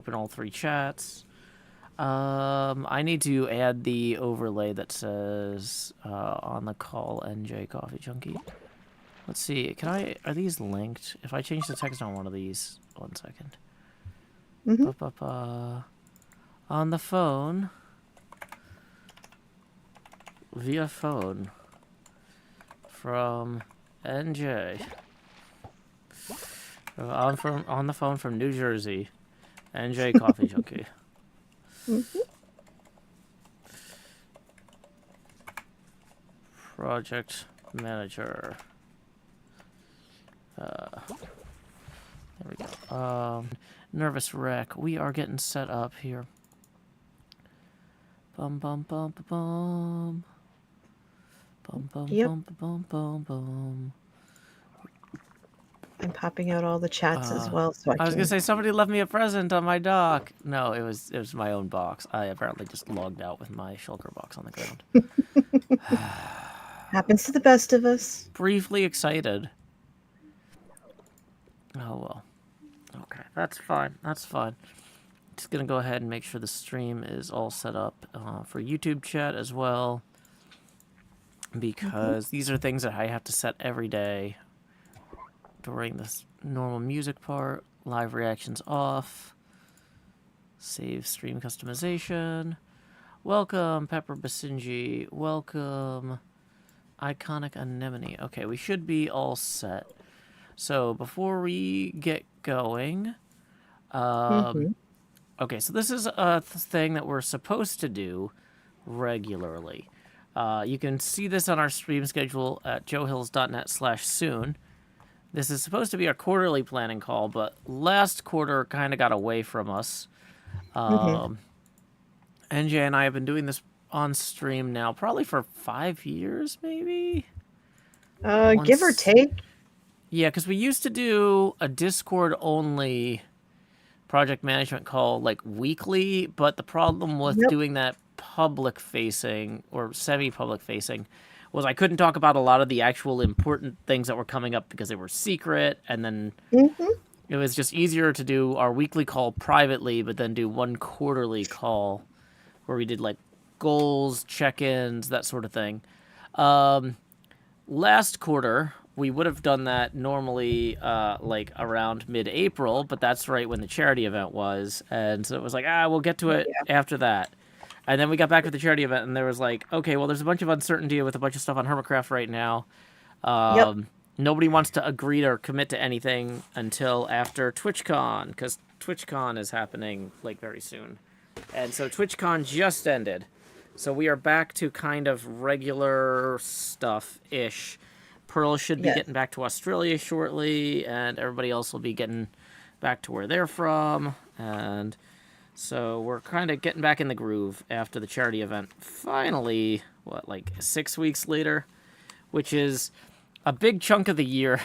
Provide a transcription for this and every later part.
Open all three chats. I need to add the overlay that says on the call NJCoffeeJunkie. Let's see. Are these linked? If I change the text on one of these, 1 second. On the phone. Via phone. From NJ. On the phone from New Jersey. NJCoffeeJunkie. Project manager. There we go. Nervous wreck. We are getting set up here. Bum bum bum bum bum bum bum bum bum bum. I'm popping out all the chats as well, so I was gonna say somebody left me a present on my dock. No, it was my own box. I apparently just logged out with my shulker box on the ground. Happens to the best of us. Briefly excited. Oh well. Okay, that's fine. That's fine. Just gonna go ahead and make sure the stream is all set up for YouTube chat as well, because these are things that I have to set every day during this normal music part. Live reactions off. Save stream customization. Welcome, Pepper Basinji. Welcome, Iconic Anemone. Okay, we should be all set. So before we get going, okay, so this is a thing that we're supposed to do regularly. You can see this on our stream schedule at joehills.net/soon. This is supposed to be our quarterly planning call, but last quarter kind of got away from us. NJ and I have been doing this on stream now probably for 5 years, maybe? Give or take. Yeah, because we used to do a Discord-only project management call, like, weekly, but the problem with doing that public-facing, or semi-public-facing, was I couldn't talk about a lot of the actual important things that were coming up because they were secret, and then it was just easier to do our weekly call privately, but then do one quarterly call where we did, like, goals, check-ins, that sort of thing. Last quarter, we would have done that normally, like, around mid-April, but that's right when the charity event was, and so it was like, we'll get to it after that. And then we got back to the charity event, and there was like, okay, well, there's a bunch of uncertainty with a bunch of stuff on Hermitcraft right now. Nobody wants to agree or commit to anything until after TwitchCon, because TwitchCon is happening, like, very soon. And so TwitchCon just ended. So we are back to kind of regular stuff-ish. Pearl should be getting back to Australia shortly, and everybody else will be getting back to where they're from. And so we're kind of getting back in the groove after the charity event. Finally, what, like 6 weeks later? Which is a big chunk of the year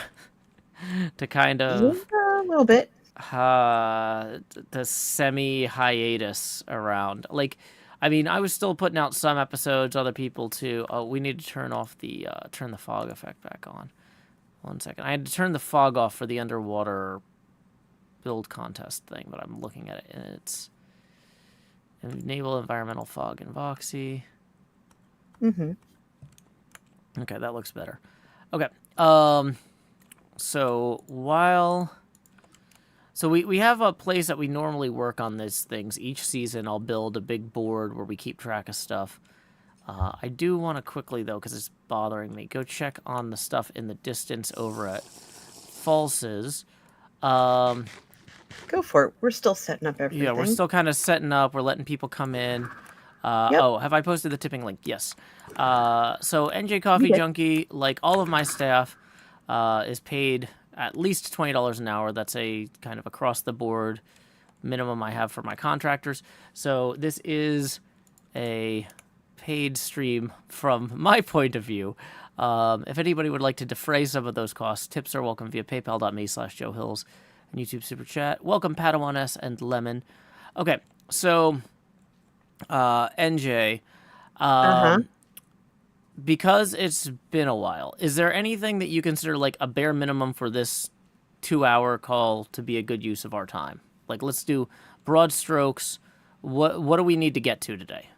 to kind of... a little bit. The semi-hiatus around. Like, I mean, I was still putting out some episodes, other people too. Oh, we need to turn off the, turn the fog effect back on. 1 second. I had to turn the fog off for the underwater build contest thing, but I'm looking at it, and it's enable environmental fog in Voxy. Okay, that looks better. Okay, so while... So we have a place that we normally work on these things. Each season I'll build a big board where we keep track of stuff. I do want to quickly, though, because it's bothering me, go check on the stuff in the distance over at Falses. Go for it. We're still setting up everything. Yeah, we're still kind of setting up. We're letting people come in. Oh, have I posted the tipping link? Yes. So NJCoffeeJunkie, like all of my staff, is paid at least $20 an hour. That's a kind of across-the-board minimum I have for my contractors. So this is a paid stream from my point of view. If anybody would like to defray some of those costs, tips are welcome via paypal.me/joehills and YouTube Super Chat. Welcome, Padawan S and Lemon. Okay, so NJ, because it's been a while, is there anything that you consider like a bare minimum for this 2-hour call to be a good use of our time? Like, let's do broad strokes, what do we need to get to today?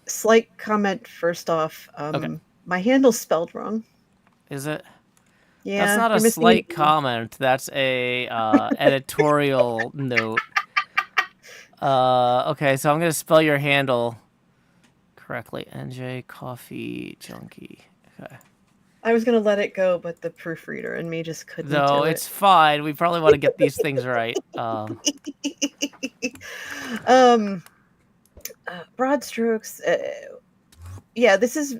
Slight comment first off. Okay. My handle's spelled wrong. Is it? That's Yeah, not a you're missing an slight E. comment. That's a editorial note. Okay, so I'm gonna spell your handle correctly. NJCoffeeJunkie. Okay. I was gonna let it go, but the proofreader and me just couldn't No, do it's it. fine. We probably want to get these things right. um, Broad strokes. Yeah, this is.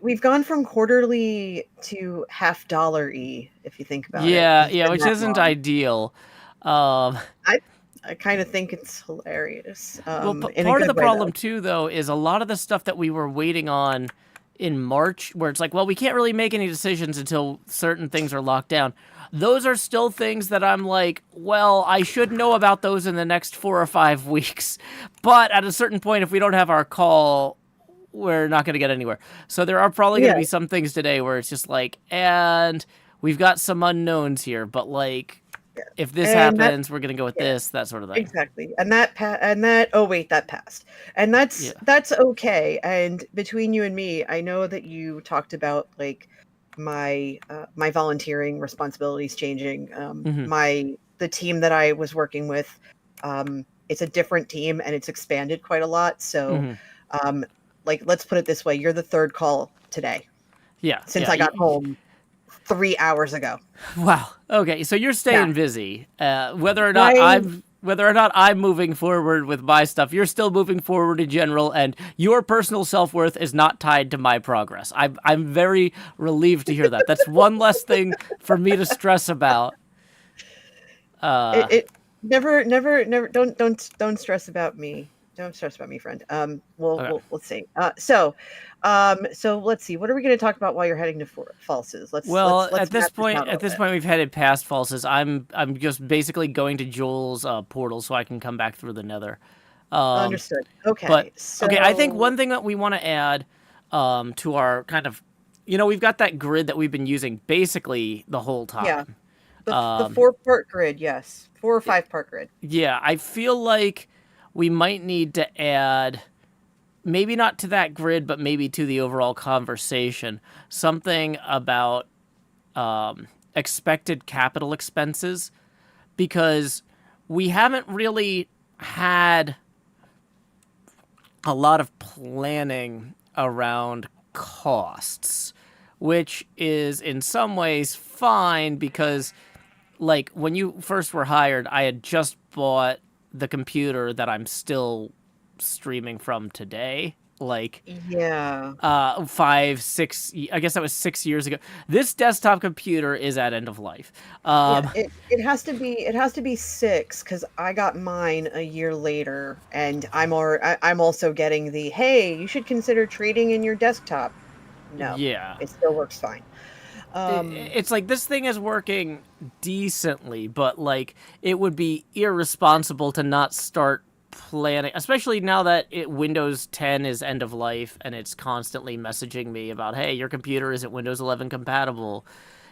We've gone from quarterly to $50 if you think about it. 'Cause Yeah, it's yeah, been which that isn't long. ideal. I I kind of think it's hilarious. Well, In a part of the good way problem though. too, though, is a lot of the stuff that we were waiting on in March, where it's like, well, we can't really make any decisions until certain things are locked down. Those are still things that I'm like, well, I should know about those in the next 4 or 5 weeks. But at a certain point, if we don't have our call, we're not going to get anywhere. So there are probably going Yeah. to be some things today where it's just like, and we've got some unknowns here, but like, if this And that happens, we're going to go with Yeah, this, that sort of thing. exactly. Oh wait, that passed. And Yeah. that's okay. And between you and me, I know that you talked about like my volunteering responsibilities changing. Hmm. The team that I was working with, it's a different team and it's expanded quite a lot. So Hmm. um like let's put it this way, you're the third call today Yeah. since Yeah. I got home 3 hours ago. Wow. Okay. So you're Yeah. staying busy. Whether or not I I'm moving forward with my stuff, you're still moving forward in general, and your personal self-worth is not tied to my progress. I'm very relieved to hear that. That's one less thing for me to stress about. it never don't stress about me. Don't stress about me, friend. Okay. Let's see. So let's see. What are we going to talk about while you're heading to falses? Well, Let's map this out a at little this bit. point, we've headed past falses. I'm just basically going to Joel's portal so I can come back through the Nether. Understood. But Okay. okay, I think So one thing that we want to add to our kind of, we've got that grid that we've been using basically the whole yeah, time. the 4-part grid. Yes, 4 or 5-part grid. Yeah, I feel like we might need to add, maybe not to that grid, but maybe to the overall conversation, something about expected capital expenses, because we haven't really had a lot of planning around costs, which is in some ways fine because, like, when you first were hired, I had just bought the computer that I'm still streaming from today. Like, Yeah. 5, 6, I guess that was 6 years ago. This desktop computer is at end of life. Yeah, Um, it has to be 6 because I got mine a year later, and I'm also getting the hey, you should consider trading in your desktop. No, yeah. it still works fine. Um, It's like this thing is working decently, but like it would be irresponsible to not start planning, especially now that Windows 10 is end of life and it's constantly messaging me about, hey, your computer isn't Windows 11 compatible.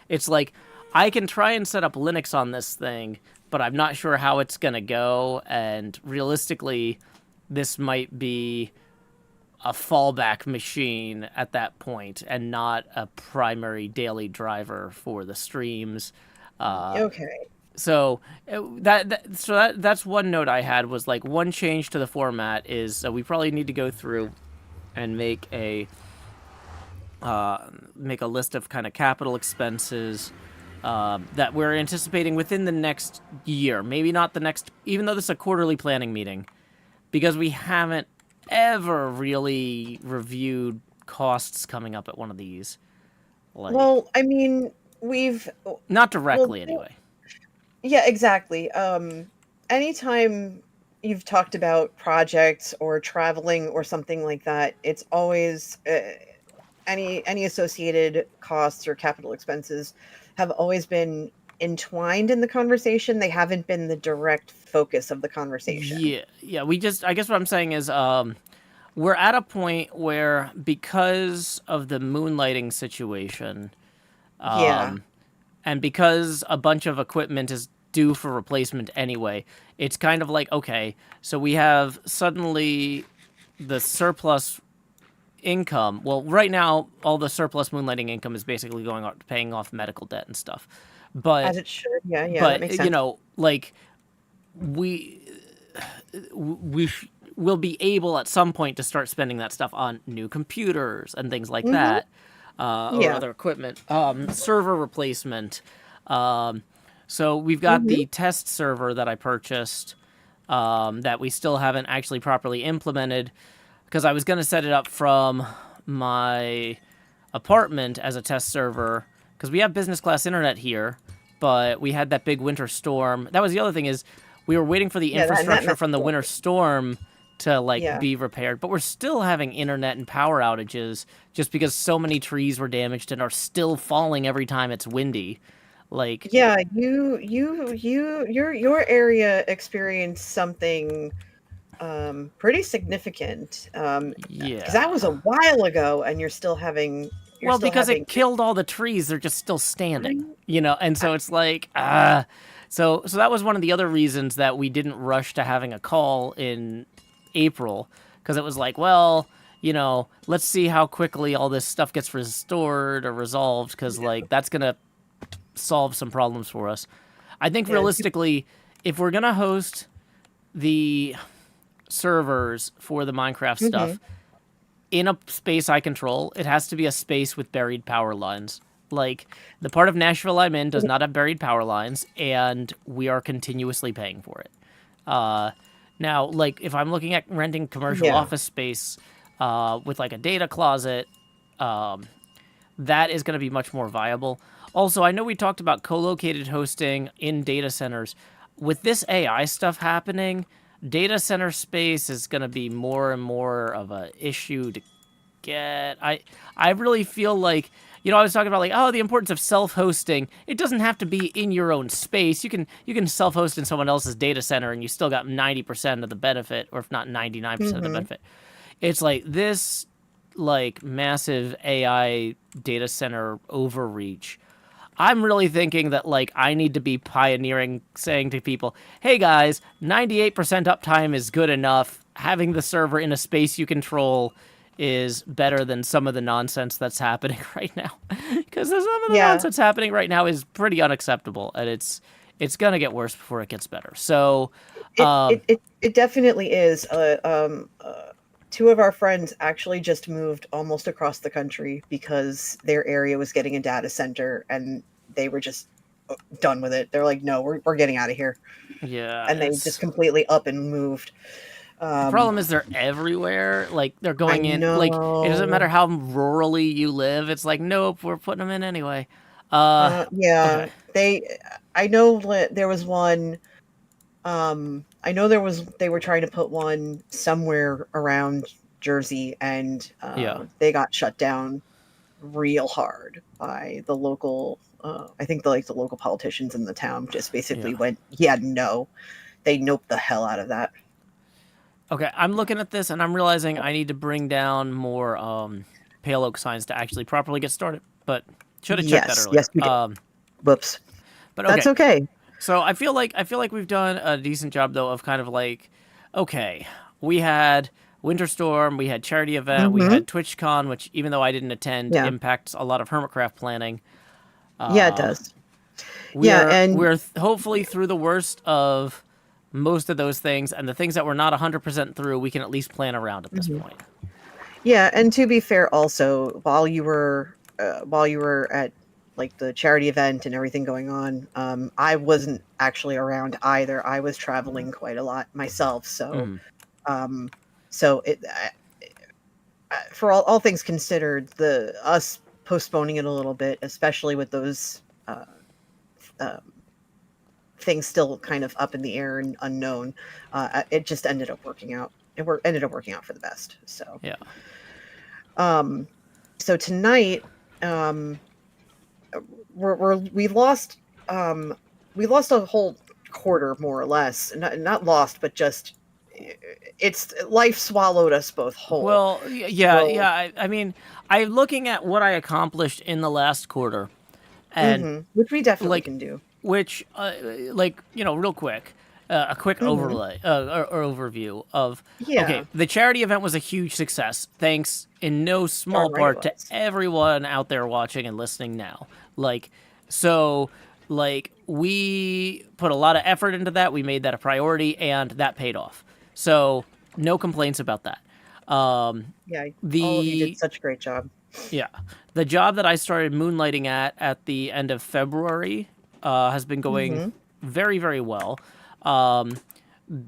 It's like I can try and set up Linux on this thing, but I'm not sure how it's gonna go, and realistically, this might be a fallback machine at that point and not a primary daily driver for the streams. okay. So that's one note I had, was like one change to the format is we probably need to go through and make a list of kind of capital expenses that we're anticipating within the next year. Maybe not the next, even though this is a quarterly planning meeting, because we haven't ever really reviewed costs coming up at one of these. Like, Well, I mean, we've not well, directly anyway. yeah, exactly. Anytime you've talked about projects or traveling or something like that, it's always any associated costs or capital expenses have always been entwined in the conversation. They haven't been the direct focus of the conversation. Yeah. I guess what I'm saying is, we're at a point where, because of the moonlighting situation, Yeah. and because a bunch of equipment is due for replacement anyway. It's kind of like, okay, so we have suddenly the surplus income. Well, right now, all the surplus moonlighting income is basically going out paying off medical debt and stuff. But As it should. Yeah, that makes sense. like we we will be able at some point to start spending that stuff on new computers and things like Mm-hmm. that, or Yeah. other equipment, server replacement. So we've got Mm-hmm. the test server that I purchased, that we still haven't actually properly implemented, because I was going to set it up from my apartment as a test server, because we have business class internet here, but we had that big winter storm. That was the other thing, is we were waiting for the Yeah, that infrastructure messed from the me up. winter storm to like Yeah. be repaired, but we're still having internet and power outages just because so many trees were damaged and are still falling every time it's windy. Like, Yeah, your area experienced something pretty significant. Because that was a yeah. while ago, and you're Well, still because having it killed all the trees, they're just still standing, right? and so it's like, so that was one of the other reasons that we didn't rush to having a call in April, because it was like, well, let's see how quickly all this stuff gets restored or resolved, because like that's gonna solve some problems for us. I think Yeah, realistically, if we're gonna host the servers for the Minecraft mm-hmm. stuff in a space I control, it has to be a space with buried power lines. Like, the part of Nashville I'm in does not have buried power lines, and we are continuously paying for it. Now, like, if I'm looking at renting commercial Yeah. office space, with like a data closet, that is going to be much more viable. Also, I know we talked about co-located hosting in data centers. With this AI stuff happening, data center space is going to be more and more of a issue to get. I really feel like, I was talking about like, oh, the importance of self-hosting. It doesn't have to be in your own space. You can self-host in someone else's data center and you still got 90% of the benefit, or if not 99% of the Mm-hmm. benefit. It's like this, like, massive AI data center overreach. I'm really thinking that like I need to be pioneering, saying to people, "Hey guys, 98% uptime is good enough. Having the server in a space you control is better than some of the nonsense that's happening right now." Because some of the Yeah. nonsense happening right now is pretty unacceptable, and it's gonna get worse before it gets better. So, It definitely is. Two of our friends actually just moved almost across the country because their area was getting a data center, and they were just done with it. They're like, no, we're getting out of here, yeah, and they just completely up and moved. the Um, problem is they're everywhere. Like, they're I going in. Like, it doesn't matter know. how rurally you live. It's like, nope, we're putting them in anyway. Yeah, Okay. I know there was one. I know they were trying to put one somewhere around Jersey, and Yeah. they got shut down real hard by the local. I think the local politicians in the town just Yeah. basically went, yeah, no, they noped the hell out of that. Okay. I'm looking at this and I'm realizing I need to bring down more pale oak signs to actually properly get started. But should have checked that Yes, yes, earlier. you did. Whoops, But that's okay. okay. So I feel like we've done a decent job though of kind of like, okay, we had Winter Storm, we had charity event, we Mm-hmm. had TwitchCon, which even though I didn't attend, Yeah, impacts a lot of Hermitcraft planning. yeah, it does. Yeah, We're and we're hopefully through the worst of most of those things, and the things that we're not 100% through, we can at least plan around at this mhm. point. Yeah, and to be fair, also while you were at like the charity event and everything going on, I wasn't actually around either. I was traveling quite a lot myself, so Mm, um, so for all things considered, the us postponing it a little bit, especially with those um, things still kind of up in the air and unknown, it just ended up working out. Ended up working out for the best. So. yeah. Um, so tonight, um, um, we lost a whole quarter more or less. Not lost, but just it's life swallowed us both whole. Well, yeah, So, yeah. I mean, I'm looking at what I accomplished in the last quarter, and mhm, which we definitely like can do. which, like, real quick, a quick overlay or overview of, okay, Yeah. the charity event was a huge success, thanks in no small Darn right it part to was. everyone out there watching and listening now. Like, so, like, we put a lot of effort into that. We made that a priority, and that paid off. So, no complaints about that. Yeah, all of you did The such a great job. Yeah. The job that I started moonlighting at the end of February has been going Mm-hmm. very, very well. Um,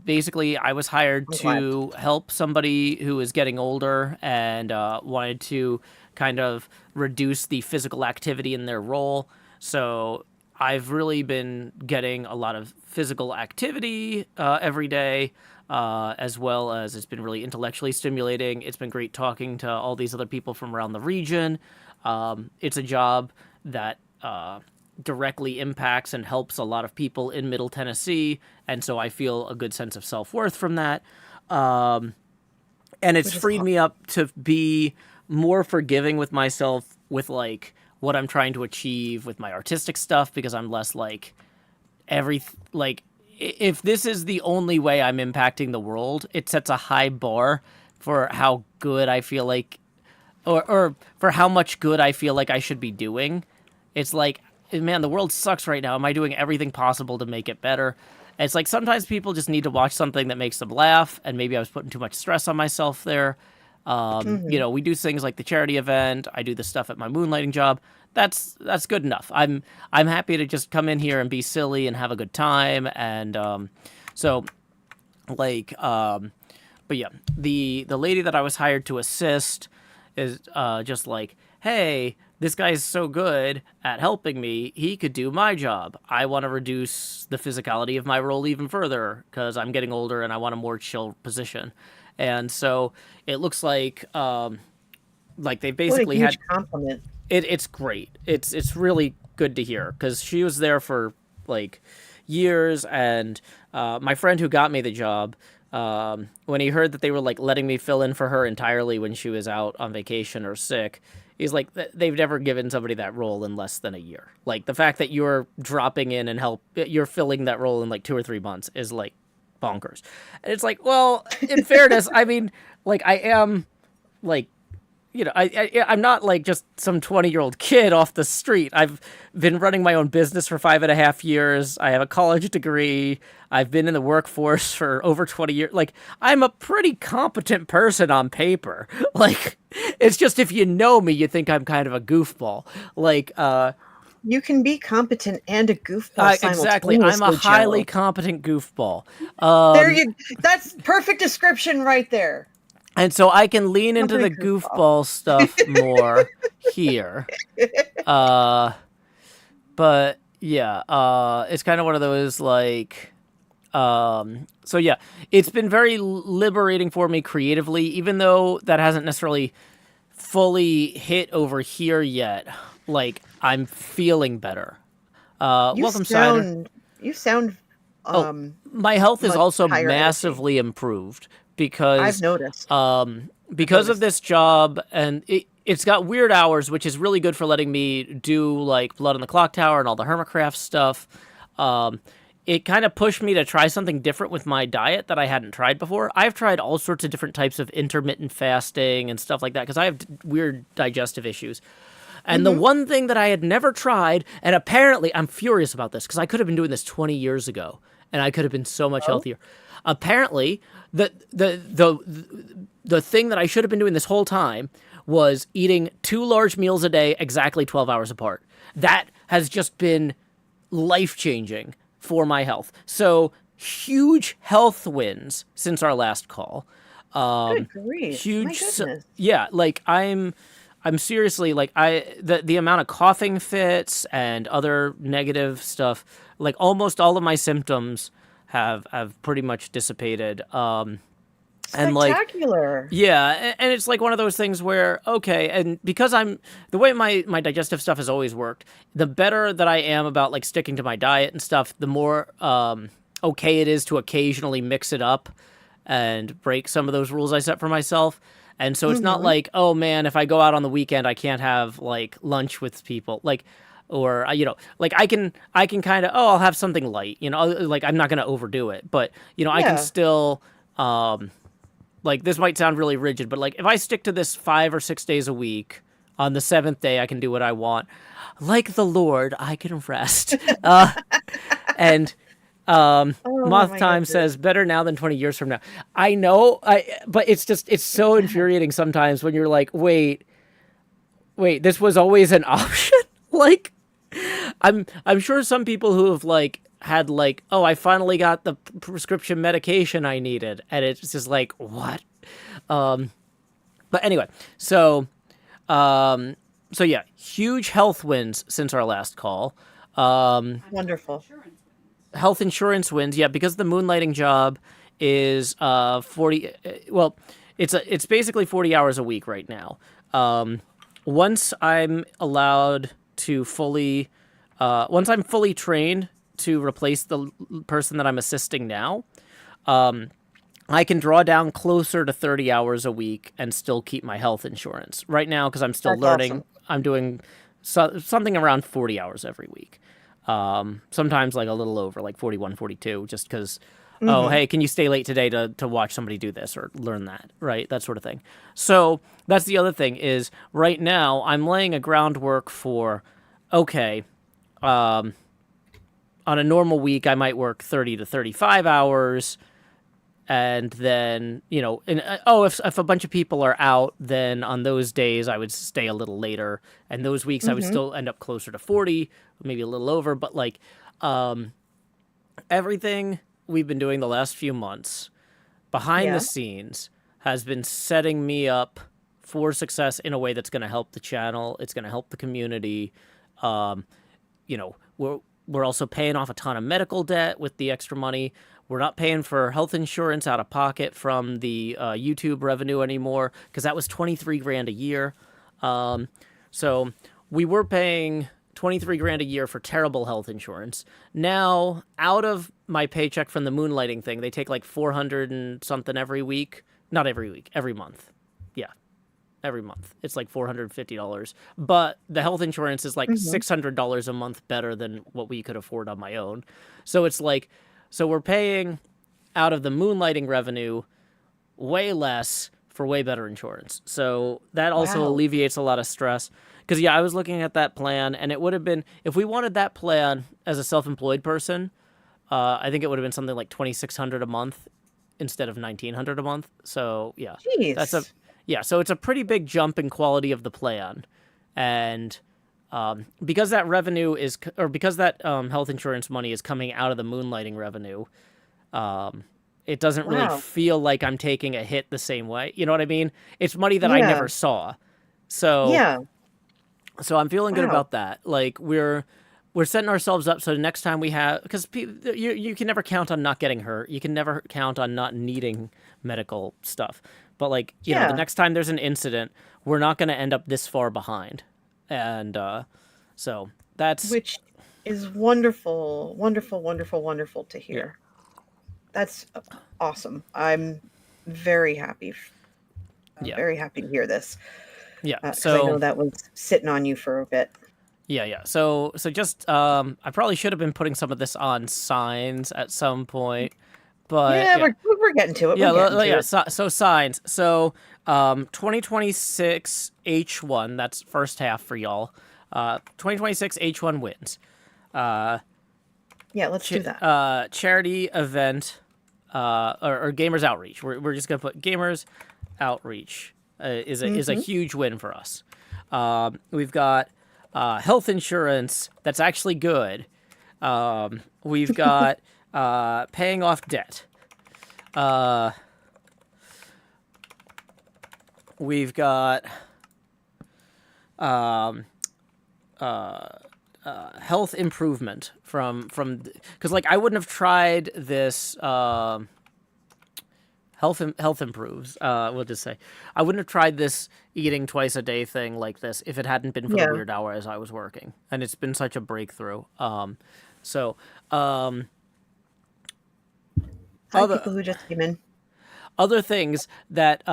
Basically, I was hired I'm glad. to help somebody who is getting older and wanted to kind of reduce the physical activity in their role. So I've really been getting a lot of physical activity every day, as well as it's been really intellectually stimulating. It's been great talking to all these other people from around the region. It's a job that directly impacts and helps a lot of people in Middle Tennessee, and so I feel a good sense of self-worth from that. And it's Which is freed me up to be more forgiving with myself with like what I'm trying to achieve with my artistic stuff, because I'm less like if this is the only way I'm impacting the world, it sets a high bar for how good I feel like, or for how much good I feel like I should be doing. It's like, man, the world sucks right now. Am I doing everything possible to make it better? And it's like sometimes people just need to watch something that makes them laugh, and maybe I was putting too much stress on myself there. Mm-hmm. We do things like the charity event. I do the stuff at my moonlighting job. That's good enough. I'm happy to just come in here and be silly and have a good time. And so, like, but yeah, the lady that I was hired to assist is just like, hey, this guy's so good at helping me, he could do my job. I want to reduce the physicality of my role even further because I'm getting older and I want a more chill position. And so it looks like they What a basically huge had compliment. it's great. It's really good to hear because she was there for like years, and my friend who got me the job, when he heard that they were like letting me fill in for her entirely when she was out on vacation or sick, he's like, they've never given somebody that role in less than a year. Like the fact that you're dropping in and you're filling that role in like 2 or 3 months is like bonkers. And it's like, well, in fairness, I mean, like I am like, I'm not like just some 20-year-old kid off the street. I've been running my own business for 5.5 years. I have a college degree. I've been in the workforce for over 20 years. Like, I'm a pretty competent person on paper. Like, it's just if you know me, you think I'm kind of a goofball. Like, You can be competent and a goofball exactly. I'm a simultaneously, highly Joe. competent goofball. There you. That's perfect description right there. And so I can lean into the Competent goofball. goofball stuff more here. But yeah, it's kind of one of those like, so yeah, it's been very liberating for me creatively, even though that hasn't necessarily fully hit over here yet. Like I'm feeling better. You Welcome, Cider. sound. You sound. Oh, my health is much also higher energy. massively improved because I've noticed. because of this job, and it's got weird hours, which is really good for letting me do like Blood on the Clock Tower and all the Hermitcraft stuff. It kind of pushed me to try something different with my diet that I hadn't tried before. I've tried all sorts of different types of intermittent fasting and stuff like that because I have weird digestive issues. And the one thing that I had never tried, and apparently I'm furious about this because I could have been doing this 20 years ago and I could have been so much healthier. Apparently, the thing that I should have been doing this whole time was eating 2 large meals a day exactly 12 hours apart. That has just been life-changing for my health. So huge health wins since our last call. Good grief! My Huge, goodness. yeah. Like I'm seriously like the amount of coughing fits and other negative stuff. Like almost all of my symptoms have pretty much dissipated. And like, Spectacular. yeah, and it's like one of those things where, okay, and because the way my digestive stuff has always worked, the better that I am about like sticking to my diet and stuff, the more okay it is to occasionally mix it up and break some of those rules I set for myself. And so it's not like, oh man, if I go out on the weekend, I can't have like lunch with people. Like, or like I can kind of, I'll have something light, like I'm not going to overdo it, but I can Yeah. still like, this might sound really rigid, but like if I stick to this 5 or 6 days a week, on the seventh day I can do what I want. Like the Lord, I can rest. And Oh Moth my Time goodness. says better now than 20 years from now. I know, but it's so infuriating sometimes when you're like, wait, this was always an option. Like, I'm sure some people who have like had like, oh, I finally got the prescription medication I needed, and it's just like, what? But anyway, um, so yeah, huge health wins since our last call. Wonderful. Health insurance wins, yeah, because the moonlighting job is 40. Well, it's basically 40 hours a week right now. Once I'm allowed to fully, once I'm fully trained to replace the person that I'm assisting now, I can draw down closer to 30 hours a week and still keep my health insurance. Right now, because I'm still That's awesome. learning, I'm doing something around 40 hours every week. Sometimes like a little over, like 41, 42, just because, oh, Hmm. hey, can you stay late today to watch somebody do this or learn that, right? That sort of thing. So that's the other thing is right now I'm laying a groundwork for, okay, on a normal week, I might work 30 to 35 hours. And then, if a bunch of people are out, then on those days I would stay a little later. And those weeks I would Hmm. still end up closer to 40, maybe a little over. But like, everything we've been doing the last few months behind the Yeah. scenes has been setting me up for success in a way that's going to help the channel. It's going to help the community. Um, we're also paying off a ton of medical debt with the extra money. We're not paying for health insurance out of pocket from the YouTube revenue anymore, because that was 23 grand a year. So we were paying 23 grand a year for terrible health insurance. Now, out of my paycheck from the moonlighting thing, they take like 400 and something every week. Not every week, every month. Yeah, every month. It's like $450. But the health insurance is like Hmm. $600 a month better than what we could afford on my own. So it's like, so we're paying out of the moonlighting revenue way less for way better insurance. So that also Wow. alleviates a lot of stress. Because, yeah, I was looking at that plan, and it would have been, if we wanted that plan as a self employed person, I think it would have been something like 2,600 a month instead of 1,900 a month. So, yeah, that's a, Jeez. yeah, so it's a pretty big jump in quality of the plan. And because that revenue is, or because that health insurance money is coming out of the moonlighting revenue, it doesn't really Wow. feel like I'm taking a hit the same way. You know what I mean? It's money that I Yeah. never saw. So Yeah. I'm feeling good Wow. about that. Like we're setting ourselves up so the next time we have, because you can never count on not getting hurt. You can never count on not needing medical stuff. But like, the Yeah. next time there's an incident, we're not going to end up this far behind. And so that's, Which is wonderful, wonderful, wonderful, wonderful to yeah. hear. That's awesome. I'm very happy, Yeah. very happy to hear this, Yeah. because I know So that was sitting on you for a bit. yeah. So just I probably should have been putting some of this on signs at some point, but Yeah, yeah. we're getting to it. We're Yeah, getting to yeah. it. So signs. So 2026 H1. That's first half for y'all. 2026 H1 wins. Yeah, let's do that. Charity event. Or gamers outreach. We're just gonna put gamers outreach. Is a Hmm. huge win for us. We've got health insurance that's actually good. We've got paying off debt. We've got health improvement from because like I wouldn't have tried this health improves. We'll just say I wouldn't have tried this eating twice a day thing like this if it hadn't been for the Yeah, weird hours I was working, and it's been such a breakthrough. So hi other people who just came in. other things that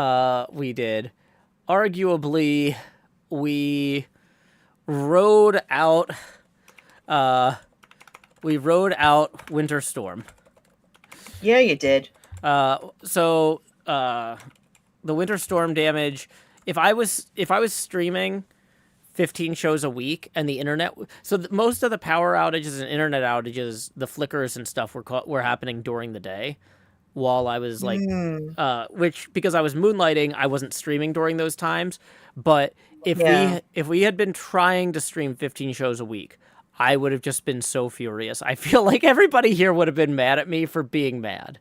we did, arguably, we rode out. we rode out Winter Storm. Yeah, you did. So the Winter Storm damage. If I was streaming 15 shows a week and the internet, so most of the power outages and internet outages, the flickers and stuff were happening during the day, while I was like, which because I was moonlighting, I wasn't streaming during those times. But if we had been trying to stream 15 shows a week, I would have just been so furious. I feel like everybody here would have been mad at me for being mad.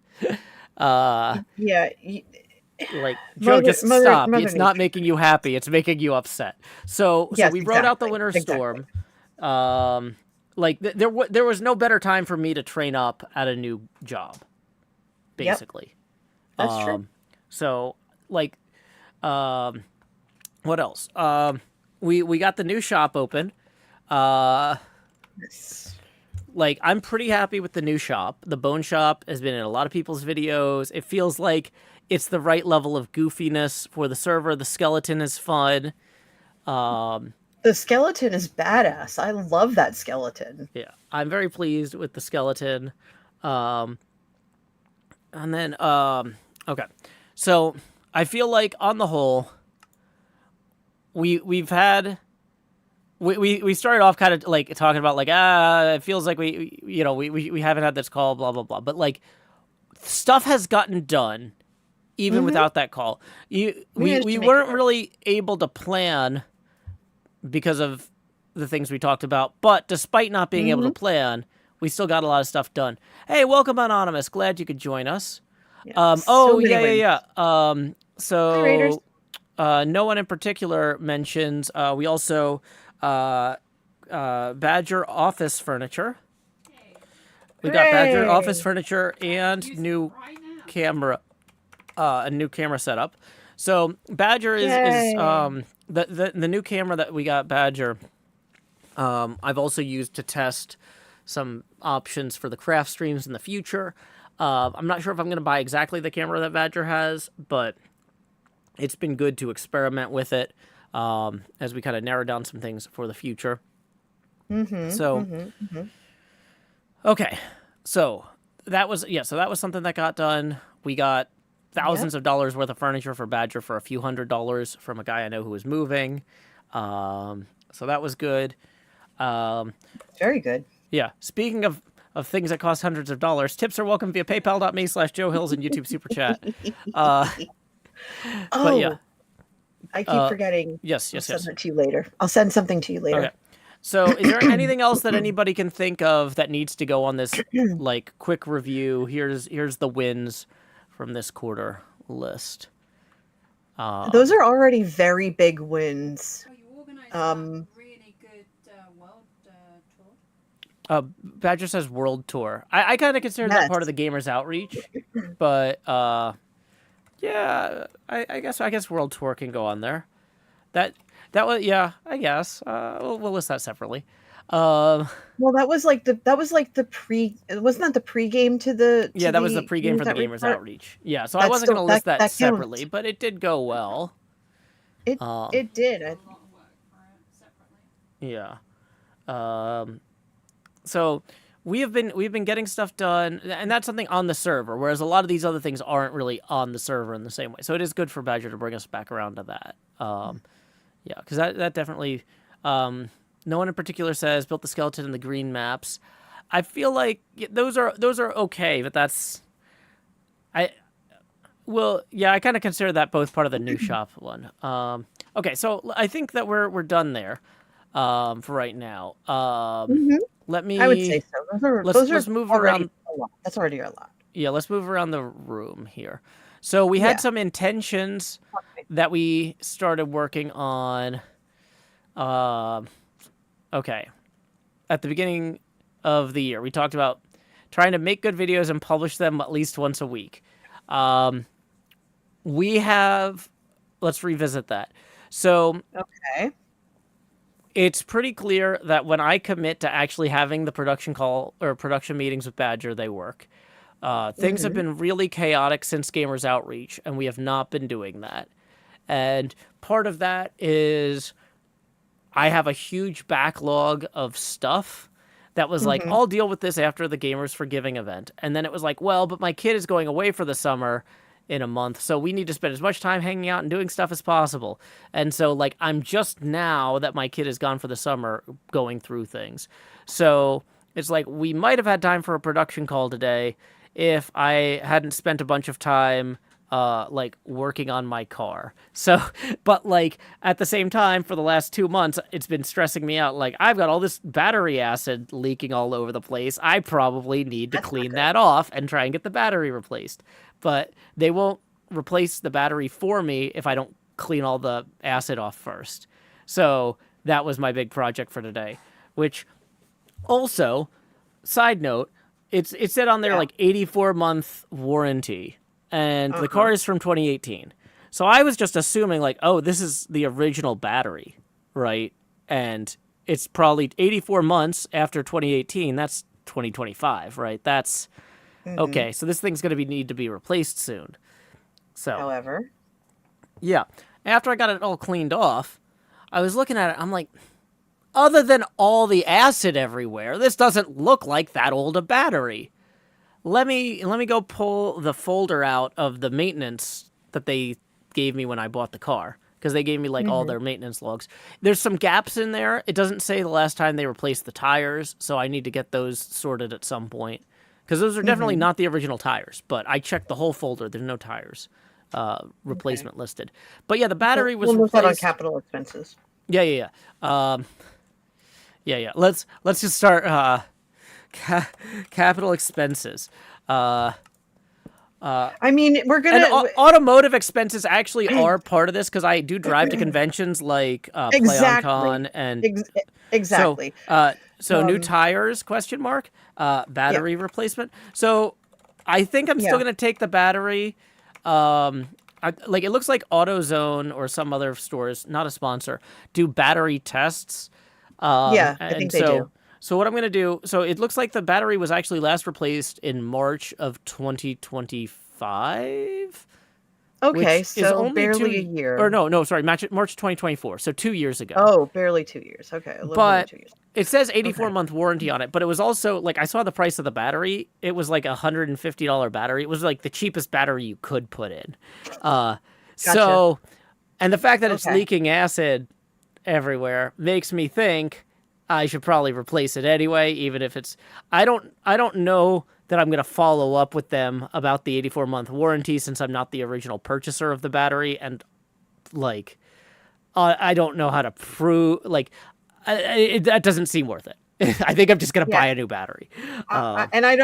Yeah. Like, Joe, just stop. It's not making you happy. It's making you upset. So we rode out the Winter Storm. Like there was no better time for me to train up at a new job. Basically, that's true. So like, what else? We got the new shop open. Like, I'm pretty happy with the new shop. The bone shop has been in a lot of people's videos. It feels like it's the right level of goofiness for the server. The skeleton is fun. The skeleton is badass. I love that skeleton. Yeah, I'm very pleased with the skeleton. And then, okay. So I feel like on the whole, we started off kind of like talking about like, it feels like we haven't had this call, blah, blah, blah. But like, stuff has gotten done even without that call. We weren't really able to plan because of the things we talked about. But despite not being able to plan, we still got a lot of stuff done. Hey, welcome, Anonymous. Glad you could join us. Yeah, So no one in particular mentions, we also, Badger office furniture. We got Badger office furniture and new camera, a new camera setup. So Badger is the new camera that we got Badger. I've also used to test some options for the craft streams in the future. I'm not sure if I'm going to buy exactly the camera that Badger has, but it's been good to experiment with it as we kind of narrow down some things for the future. Okay, so that was something that got done. We got thousands of dollars worth of furniture for Badger for a few $100s from a guy I know who was moving. So that was good. Very good. Yeah. Speaking of things that cost hundreds of dollars, tips are welcome via paypal.me/JoeHills and YouTube Super Chat. But yeah. I keep forgetting. Yes. I'll send it to you later. I'll send something to you later. Okay. So is there anything else that anybody can think of that needs to go on this like quick review? Here's the wins from this quarter list. Those are already very big wins. You organized a really good world tour. Badger says world tour. I kind of consider that part of the Gamers Outreach, but yeah, I guess world tour can go on there. That was I guess we'll list that separately. Well, that was like the pre. Wasn't that the pregame to the? That was the pregame for the Gamers Outreach. Yeah, so I wasn't going to list that separately, counts. But it did go well. It did. A lot of work for it separately. Yeah. So we've been getting stuff done, and that's something on the server, whereas a lot of these other things aren't really on the server in the same way. So it is good for Badger to bring us back around to that. Yeah, because that definitely. No one in particular says built the skeleton in the green maps. I feel like those are okay, but that's I kind of consider that both part of the new shop one. Okay, so I think that we're done there for right now. Let me. I would say so. Let's move around. A lot. That's already a lot. Yeah, let's move around the room here. So we had some intentions that we started working on. Okay. At the beginning of the year, we talked about trying to make good videos and publish them at least once a week. Let's revisit that. So, it's pretty clear that when I commit to actually having the production call or production meetings with Badger, they work. Things have been really chaotic since Gamers Outreach, and we have not been doing that. And part of that is I have a huge backlog of stuff that was like, I'll deal with this after the Gamers for Giving event. And then it was like, well, but my kid is going away for the summer in a month, so we need to spend as much time hanging out and doing stuff as possible. And so, like, I'm just now that my kid is gone for the summer going through things. So it's like, we might have had time for a production call today if I hadn't spent a bunch of time like working on my car. So, but like at the same time, for the last 2 months, it's been stressing me out. Like, I've got all this battery acid leaking all over the place. I probably need to clean that off and try and get the battery replaced. But they won't replace the battery for me if I don't clean all the acid off first. So that was my big project for today, which also, side note, it said on there like 84-month warranty. And the car is from 2018. So I was just assuming, like, oh, this is the original battery, right? And it's probably 84 months after 2018. That's 2025, right? That's, okay, so this thing's going to need to be replaced soon. So, However, yeah. After I got it all cleaned off, I was looking at it, I'm like, other than all the acid everywhere, this doesn't look like that old a battery. Let me go pull the folder out of the maintenance that they gave me when I bought the car, because they gave me like all their maintenance logs. There's some gaps in there. It doesn't say the last time they replaced the tires, so I need to get those sorted at some point, because those are definitely not the original tires. But I checked the whole folder. There's no tires replacement listed. But yeah, the battery was we'll move replaced. that on capital expenses. Yeah. Let's just start. Capital expenses. I mean, we're gonna automotive expenses actually are part of this, because I do drive to conventions like PlayOnCon and exactly. So new tires ? Battery replacement. So I think I'm still gonna take the battery. Like, it looks like AutoZone or some other stores, not a sponsor, do battery tests. I think they do. So what I'm going to do, so it looks like the battery was actually last replaced in March of 2025. Okay, so barely a year. Or sorry, March 2024, so 2 years ago. Oh, barely 2 years. Okay, a little but more than 2 years. It says 84-month warranty on it, but it was also, like, I saw the price of the battery. It was like $150 battery. It was like the cheapest battery you could put in. Gotcha. So, and the fact that it's leaking acid everywhere makes me think I should probably replace it anyway, even if it's... I don't know that I'm going to follow up with them about the 84-month warranty, since I'm not the original purchaser of the battery, and, like, I don't know how to prove... Like, that doesn't seem worth it. I think I'm just going to buy a new battery. And I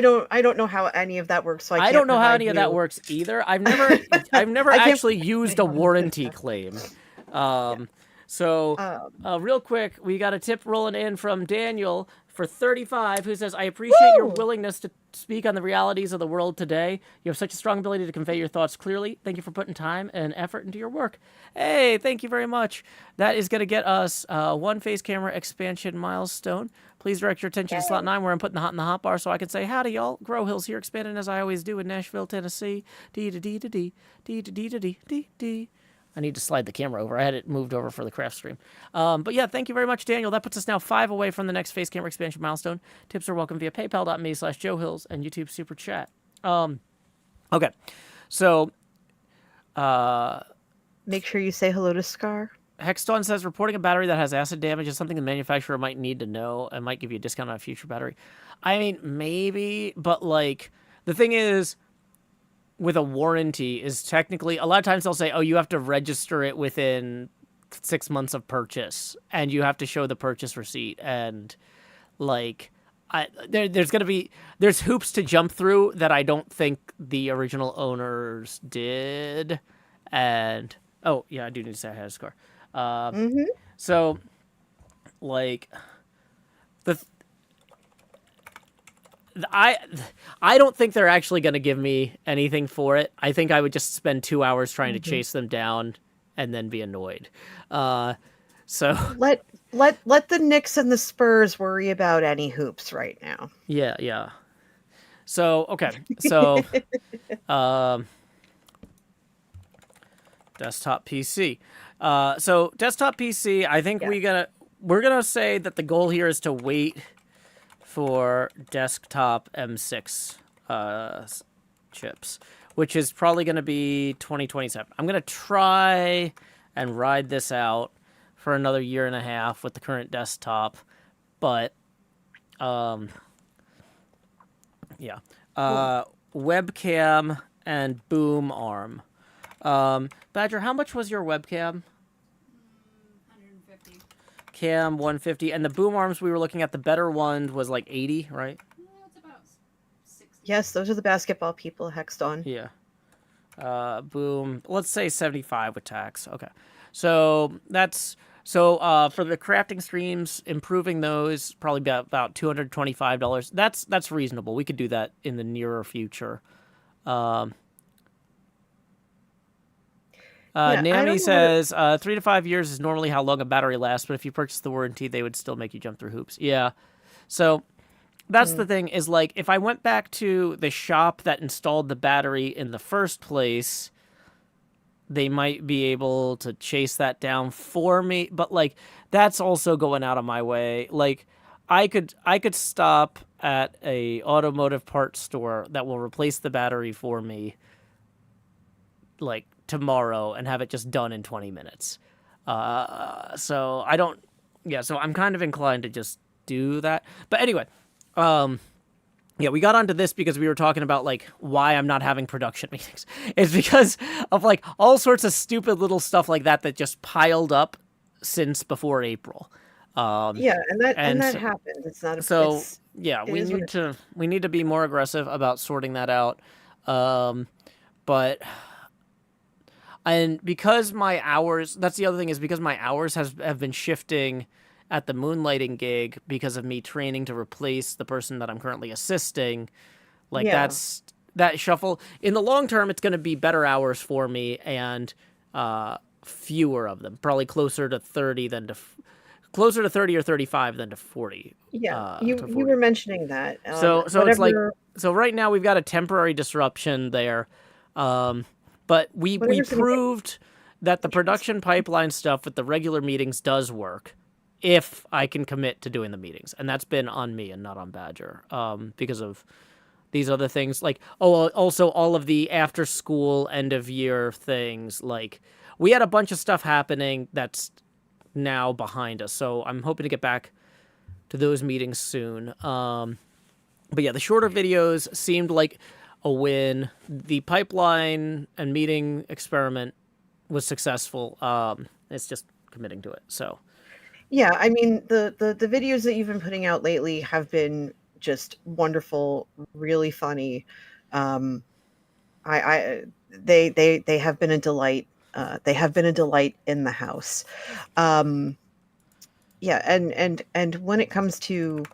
don't know how any of that works. So I don't know how any of that works either. I've never actually used a warranty claim. So, real quick, we got a tip rolling in from Daniel for 35, who says, I appreciate your willingness to speak on the realities of the world today. You have such a strong ability to convey your thoughts clearly. Thank you for putting time and effort into your work. Hey, thank you very much. That is going to get us one face camera expansion milestone. Please direct your attention to slot 9, where I'm putting the hot in the hot bar, so I can say, howdy, y'all. Grow Hills here, expanding as I always do in Nashville, Tennessee. D-da-D-da-D, D-da-D-da-D, I need to slide the camera over. I had it moved over for the craft stream. But yeah, thank you very much, Daniel. That puts us now 5 away from the next face camera expansion milestone. Tips are welcome via paypal.me/JoeHills and YouTube Super Chat. Okay. So, make sure you say hello to Scar. Hexton says, reporting a battery that has acid damage is something the manufacturer might need to know and might give you a discount on a future battery. I mean, maybe, but like, the thing is, with a warranty is technically, a lot of times they'll say, oh, you have to register it within 6 months of purchase, and you have to show the purchase receipt. And like, there's hoops to jump through that I don't think the original owners did. And, oh yeah, I do need to say I had a score. So like I don't think they're actually going to give me anything for it. I think I would just spend 2 hours trying to chase them down and then be annoyed. So let the Knicks and the Spurs worry about any hoops right now. Yeah. So okay. So desktop PC. So desktop PC, I think we're gonna say that the goal here is to wait for desktop M6 chips, which is probably going to be 2027. I'm going to try and ride this out for another year and a half with the current desktop, but yeah. Webcam and boom arm. Badger, how much was your webcam? 150. Cam 150, and the boom arms we were looking at, the better one was like 80, right? Yeah, it's about 60. Yes, those are the basketball people hexed on. Yeah. Boom. Let's say 75 with tax. Okay. So that's for the crafting streams, improving those probably about $225. That's reasonable. We could do that in the nearer future. Nami says 3 to 5 years is normally how long a battery lasts, but if you purchase the warranty, they would still make you jump through hoops. Yeah. So that's the thing is, like, if I went back to the shop that installed the battery in the first place, they might be able to chase that down for me. But, like, that's also going out of my way. Like, I could stop at a automotive parts store that will replace the battery for me, like, tomorrow and have it just done in 20 minutes. So I'm kind of inclined to just do that. But anyway, yeah, we got onto this because we were talking about, like, why I'm not having production meetings. It's because of, like, all sorts of stupid little stuff like that just piled up since before April. Yeah, and that happened. It's not a so yeah, we need to be more aggressive about sorting that out. But and because my hours, that's the other thing, is because my hours have been shifting at the moonlighting gig because of me training to replace the person that I'm currently assisting. Like, that's that shuffle. In the long term, it's going to be better hours for me and fewer of them, probably closer to 30 or 35 than to 40. Yeah, you were mentioning that. So it's like, so right now we've got a temporary disruption there. But we proved that the production pipeline stuff with the regular meetings does work if I can commit to doing the meetings. And that's been on me and not on Badger, because of these other things. Like, also all of the after school end of year things. Like, we had a bunch of stuff happening that's now behind us. So I'm hoping to get back to those meetings soon. But yeah, the shorter videos seemed like a win. The pipeline and meeting experiment was successful. It's just committing to it. So yeah, I mean, the videos that you've been putting out lately have been just wonderful, really funny. They have been a delight. They have been a delight in the house. Yeah, and when it comes to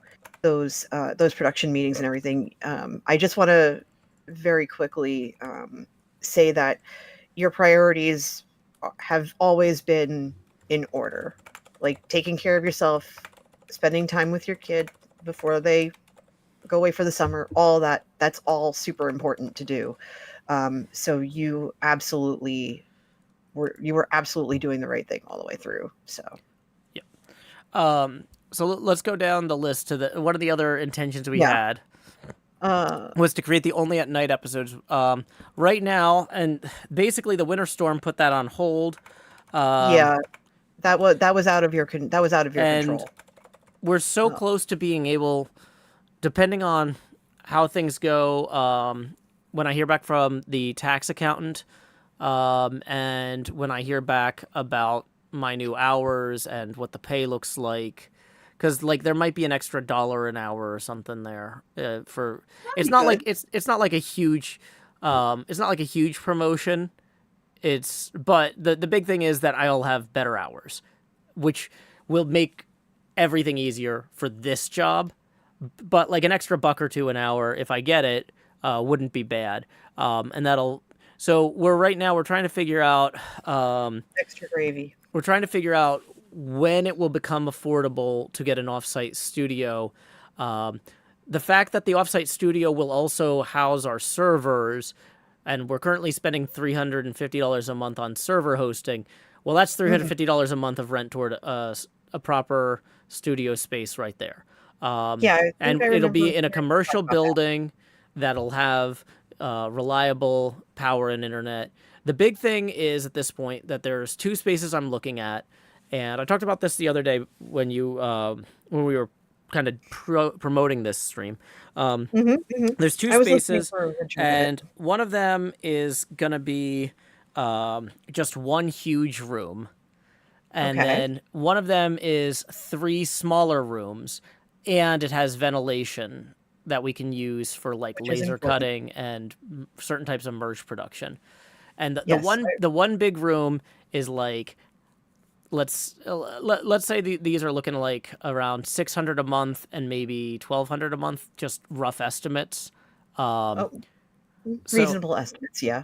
those production meetings and everything, I just want to very quickly say that your priorities have always been in order. Like, taking care of yourself, spending time with your kid before they go away for the summer, all that's all super important to do. So you were absolutely doing the right thing all the way through. So yeah. So let's go down the list to one of the other intentions we had was to create the Only at Night episodes. Right now, and basically the winter storm put that on hold. Yeah, that was out of your control. We're so close to being able, depending on how things go, when I hear back from the tax accountant, and when I hear back about my new hours and what the pay looks like, because, like, there might be an extra $1 an hour or something there for. It's not like a huge promotion. But the big thing is that I'll have better hours, which will make everything easier for this job. But, like, an extra $1 or $2 an hour, if I get it, wouldn't be bad. And that'll. So we're trying to figure out Extra gravy. We're trying to figure out when it will become affordable to get an offsite studio. The fact that the offsite studio will also house our servers, and we're currently spending $350 a month on server hosting. Well, that's $350 a month of rent toward a proper studio space right there. Yeah, I And think I it'll remember be in a hearing you talk commercial about that. building that'll have reliable power and internet. The big thing is at this point that there's 2 spaces I'm looking at, and I talked about this the other day when when we were kind of promoting this stream. There's 2 I was listening spaces, for a original bit. and one of them is gonna be just one huge room, and Okay. then one of them is 3 smaller rooms, and it has ventilation that we can use for like Which is laser important. cutting and certain types of merge production. And Yes. the one big room is like let's say these are looking like around 600 a month and maybe 1200 a month, just rough estimates. Oh, So reasonable estimates. Yeah.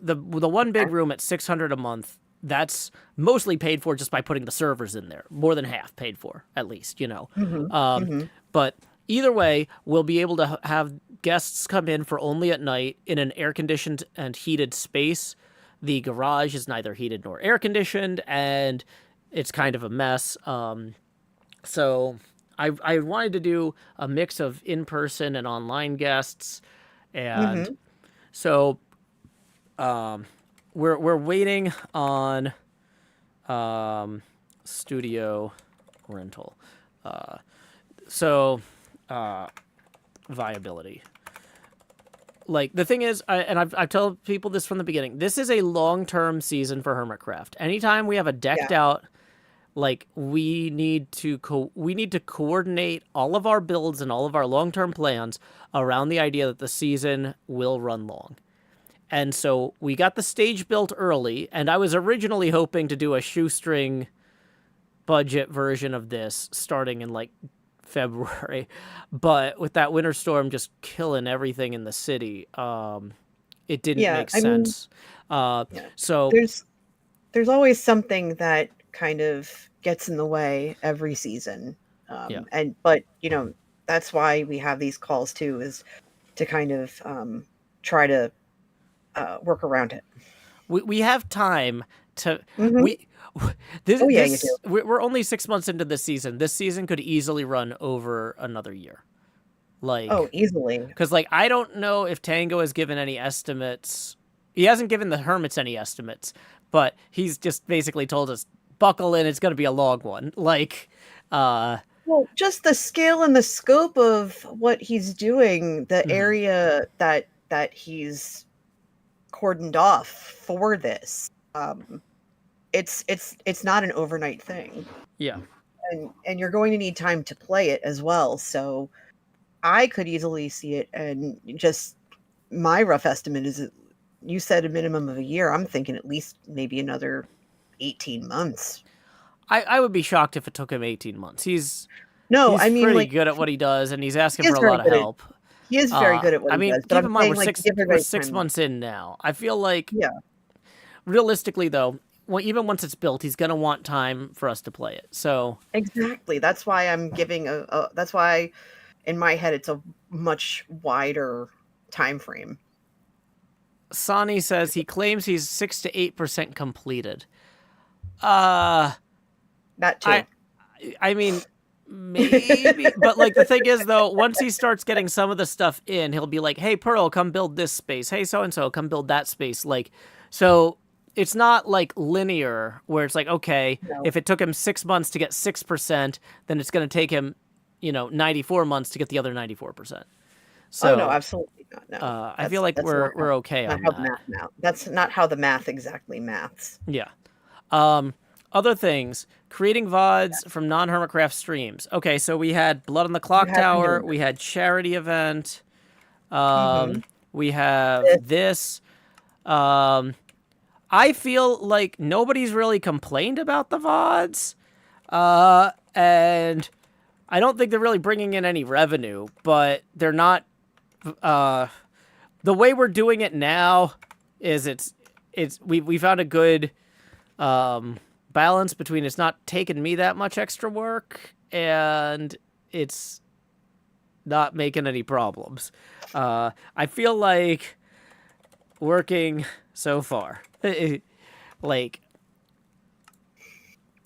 the one big Okay. room at 600 a month, that's mostly paid for just by putting the servers in there. More than half paid for, at least, you know. Mm-hmm. Mm-hmm. But either way, we'll be able to have guests come in for only at night in an air conditioned and heated space. The garage is neither heated nor air conditioned, and it's kind of a mess. So I wanted to do a mix of in person and online guests, and Mm-hmm. so we're waiting on studio rental. So viability. Like the thing is, I've told people this from the beginning. This is a long-term season for Hermitcraft. Anytime we have a decked Yeah. out, like we need to coordinate all of our builds and all of our long-term plans around the idea that the season will run long. And so we got the stage built early, and I was originally hoping to do a shoestring budget version of this starting in like February, but with that winter storm just killing everything in the city, it didn't Yeah. make I mean, sense. yeah. So There's always something that kind of gets in the way every season. yeah, But that's why we have these calls too, is to kind of try to work around it. we have time to Hmm. we this Oh yeah, you do. this we're only 6 months into this season. This season could easily run over another year, Oh, like easily. because like I don't know if Tango has given any estimates. He hasn't given the hermits any estimates, but he's just basically told us buckle in. It's going to be a long one. Like, Well, just the scale and the scope of what he's doing, the mhm, area that he's cordoned off for this. It's not an overnight thing. yeah. And you're going to need time to play it as well. So I could easily see it, and just my rough estimate is that you said a minimum of a year. I'm thinking at least maybe another 18 months. I would be shocked if it took him 18 months. No, He's I mean, pretty like, good at what he does, and he's asking he for is a very lot of good at help. he is very good at what I he mean, does, but keep I'm in mind saying, like, give we're everybody 6 months time. in now. I feel like Yeah. realistically though, well, even once it's built, he's gonna want time for us to play it. So Exactly. That's why I'm giving that's why in my head it's a much wider time frame. Sonny says he claims he's 6 to 8% completed. Uh, That I too. I mean, maybe, but like the thing is though, once he starts getting some of the stuff in, he'll be like, "Hey, Pearl, come build this space. Hey, so and so, come build that space." Like, so it's not like linear where it's like, okay, No. if it took him 6 months to get 6%, then it's going to take him, 94 months to get the other 94%. Oh no, So absolutely not. No. I feel like That's not we're okay not on how the that. math now. That's not how the math exactly maths. Yeah. Other things, creating VODs from non-Hermitcraft streams. Okay, so we had Blood on the You Clock have been Tower, doing we that. had Charity Event, Mhm. we have this. I feel like nobody's really complained about the VODs, and I don't think they're really bringing in any revenue, but they're not. The way we're doing it now is we found a good balance between it's not taking me that much extra work and it's not making any problems. I feel like working so far. Like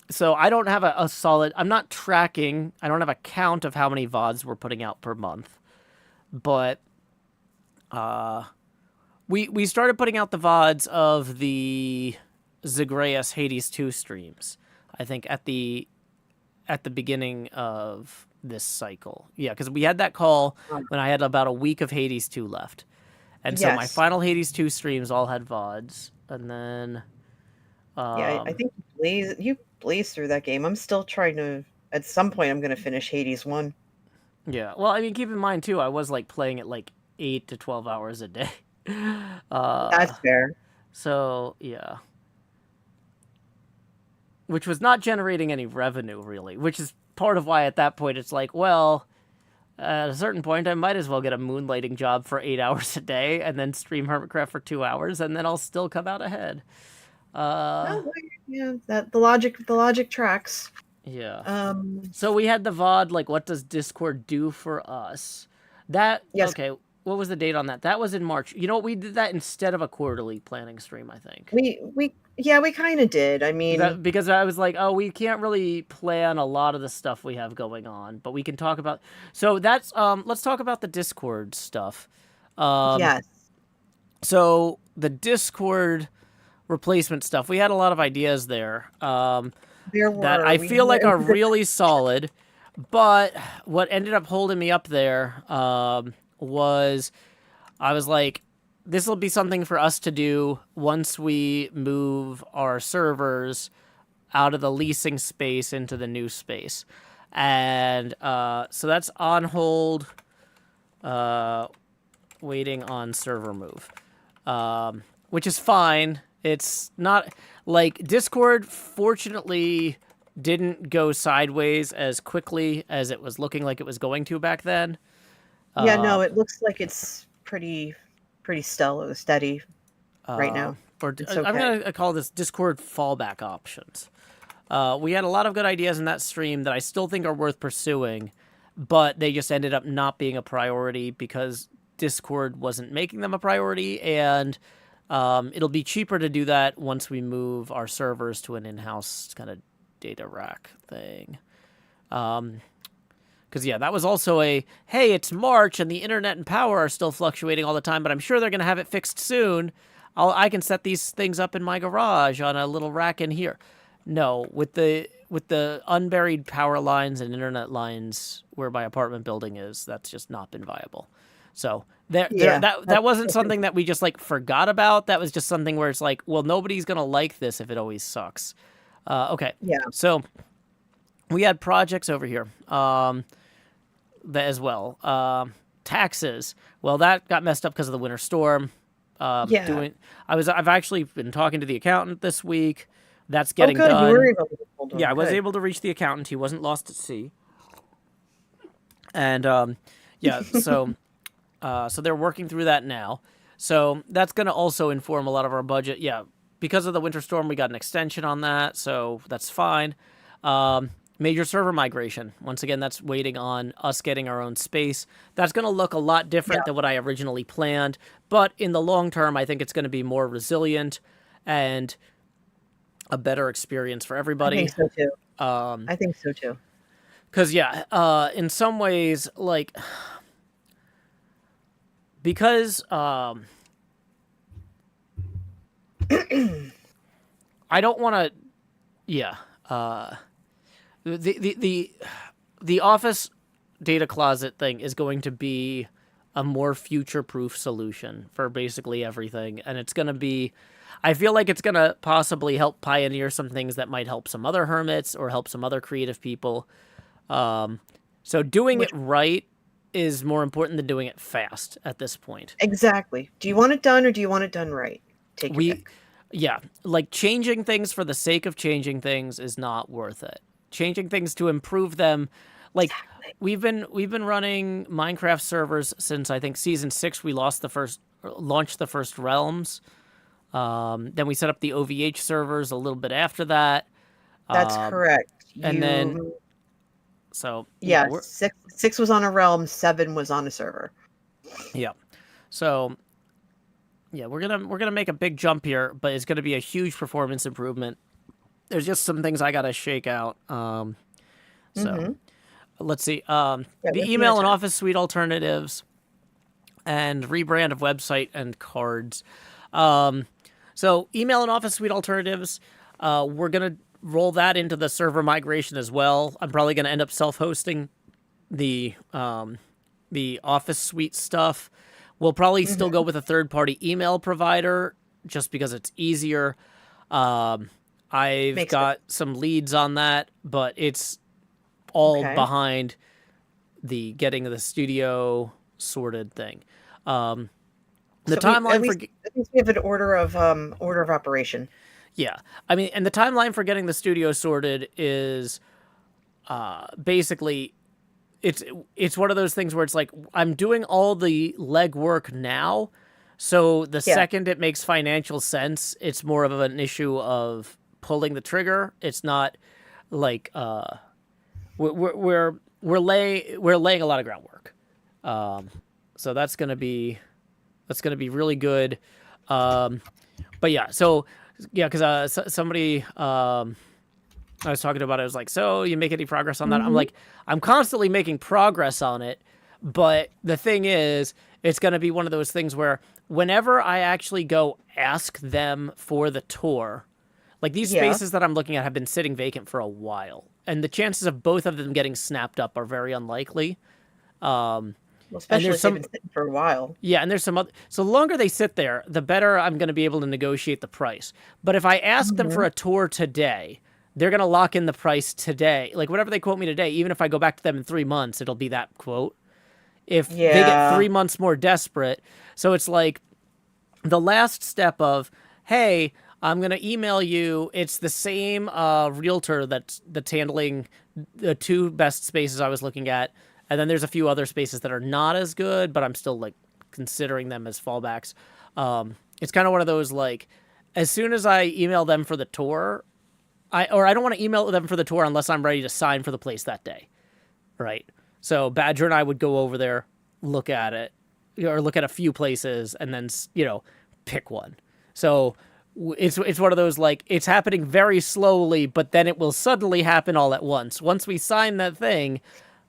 So I don't have a solid. I'm not tracking. I don't have a count of how many VODs we're putting out per month, but we started putting out the VODs of the Zagreus Hades 2 streams. I think at the beginning of this cycle. Yeah, because we had that call when I had about a week of Hades 2 left. And so my Yes. final Hades 2 streams all had VODs. And then... Yeah, I think you blazed through that game. I'm still trying to... At some point, I'm going to finish Hades 1. Yeah, well, I mean, keep in mind, too, I was, like, playing it, like, 8 to 12 hours a day. That's fair. So, yeah. Which was not generating any revenue, really. Which is part of why, at that point, it's like, well... At a certain point, I might as well get a moonlighting job for 8 hours a day and then stream Hermitcraft for 2 hours, and then I'll still come out ahead. Yeah, the logic tracks. Yeah. So we had the VOD, like, what does Discord do for us? That, yes. Okay, what was the date on that? That was in March. You know what? We did that instead of a quarterly planning stream, I think. We kind of did. I mean... Because I was like, oh, we can't really plan a lot of the stuff we have going on, but we can talk about... So that's, let's talk about the Discord stuff. Yes. So the Discord replacement stuff, we had a lot of ideas there. That I feel like are really solid, but what ended up holding me up there was I was like, this will be something for us to do once we move our servers out of the leasing space into the new space. And so that's on hold, waiting on server move, which is fine. It's not like Discord, fortunately, didn't go sideways as quickly as it was looking like it was going to back then. Yeah, no, it looks like it's pretty steady right now. Okay. I'm going to call this Discord fallback options. We had a lot of good ideas in that stream that I still think are worth pursuing, but they just ended up not being a priority because Discord wasn't making them a priority, and it'll be cheaper to do that once we move our servers to an in-house kind of data rack thing. Because, yeah, that was also hey, it's March and the internet and power are still fluctuating all the time, but I'm sure they're going to have it fixed soon. I can set these things up in my garage on a little rack in here. No, with the unburied power lines and internet lines where my apartment building is, that's just not been viable. So that wasn't something that we just like forgot about. That was just something where it's like, well, nobody's gonna like this if it always sucks. Okay. Yeah. So we had projects over here as well. Taxes. Well, that got messed up because of the winter storm. I've actually been talking to the accountant this week. That's getting done. You were able to hold on. Yeah, I was able to reach the accountant. He wasn't lost at sea. And yeah, so they're working through that now. So that's going to also inform a lot of our budget. Yeah, because of the winter storm, we got an extension on that, so that's fine. Major server migration. Once again, that's waiting on us getting our own space. That's going to look a lot different than what I originally planned, but in the long term, I think it's going to be more resilient and a better experience for everybody. I think so too. I think so too. Because, yeah, in some ways, like, because I don't want to, the office data closet thing is going to be a more future-proof solution for basically everything, and it's going to be, I feel like it's going to possibly help pioneer some things that might help some other hermits or help some other creative people. So doing it right is more important than doing it fast at this point. Exactly. Do you want it done or do you want it done right? Take your pick. Yeah, like changing things for the sake of changing things is not worth it. Changing things to improve them, like we've been running Minecraft servers since I think season 6. We launched the first realms. Then we set up the OVH servers a little bit after that. That's correct. So yeah, 6 was on a realm, 7 was on a server. Yeah. So yeah, we're gonna make a big jump here, but it's gonna be a huge performance improvement. there's just some things I gotta shake out. So let's see. The email and office suite alternatives and rebrand of website and cards. So email and office suite alternatives, we're gonna roll that into the server migration as well. I'm probably gonna end up self-hosting the office suite stuff. We'll probably still go with a third-party email provider just because it's easier. I've got some leads on that, but it's all behind the getting the studio sorted thing. The timeline at least we have an order of operation. Yeah, I mean, and the timeline for getting the studio sorted is basically it's one of those things where it's like I'm doing all the legwork now, so the second it makes financial sense, it's more of an issue of pulling the trigger. It's not like we're laying a lot of groundwork, so that's gonna be really good. But yeah, so yeah, because somebody I was talking about it, I was like, so you make any progress on that? I'm like, I'm constantly making progress on it, but the thing is, it's going to be one of those things where whenever I actually go ask them for the tour, like these spaces that I'm looking at have been sitting vacant for a while, and the chances of both of them getting snapped up are very unlikely. Well, especially if they've been sitting for a while. Yeah, and there's some other... So the longer they sit there, the better I'm going to be able to negotiate the price. But if I ask them for a tour today, they're going to lock in the price today. Like, whatever they quote me today, even if I go back to them in 3 months, it'll be that quote. If they get 3 months more desperate... So it's like the last step of, hey, I'm going to email you. It's the same realtor that's handling the 2 best spaces I was looking at. And then there's a few other spaces that are not as good, but I'm still like considering them as fallbacks. It's kind of one of those, like, as soon as I email them for the tour, I don't want to email them for the tour unless I'm ready to sign for the place that day. Right. So Badger and I would go over there, look at it, or look at a few places and then, pick one. So it's one of those, like, it's happening very slowly, but then it will suddenly happen all at once. Once we sign that thing,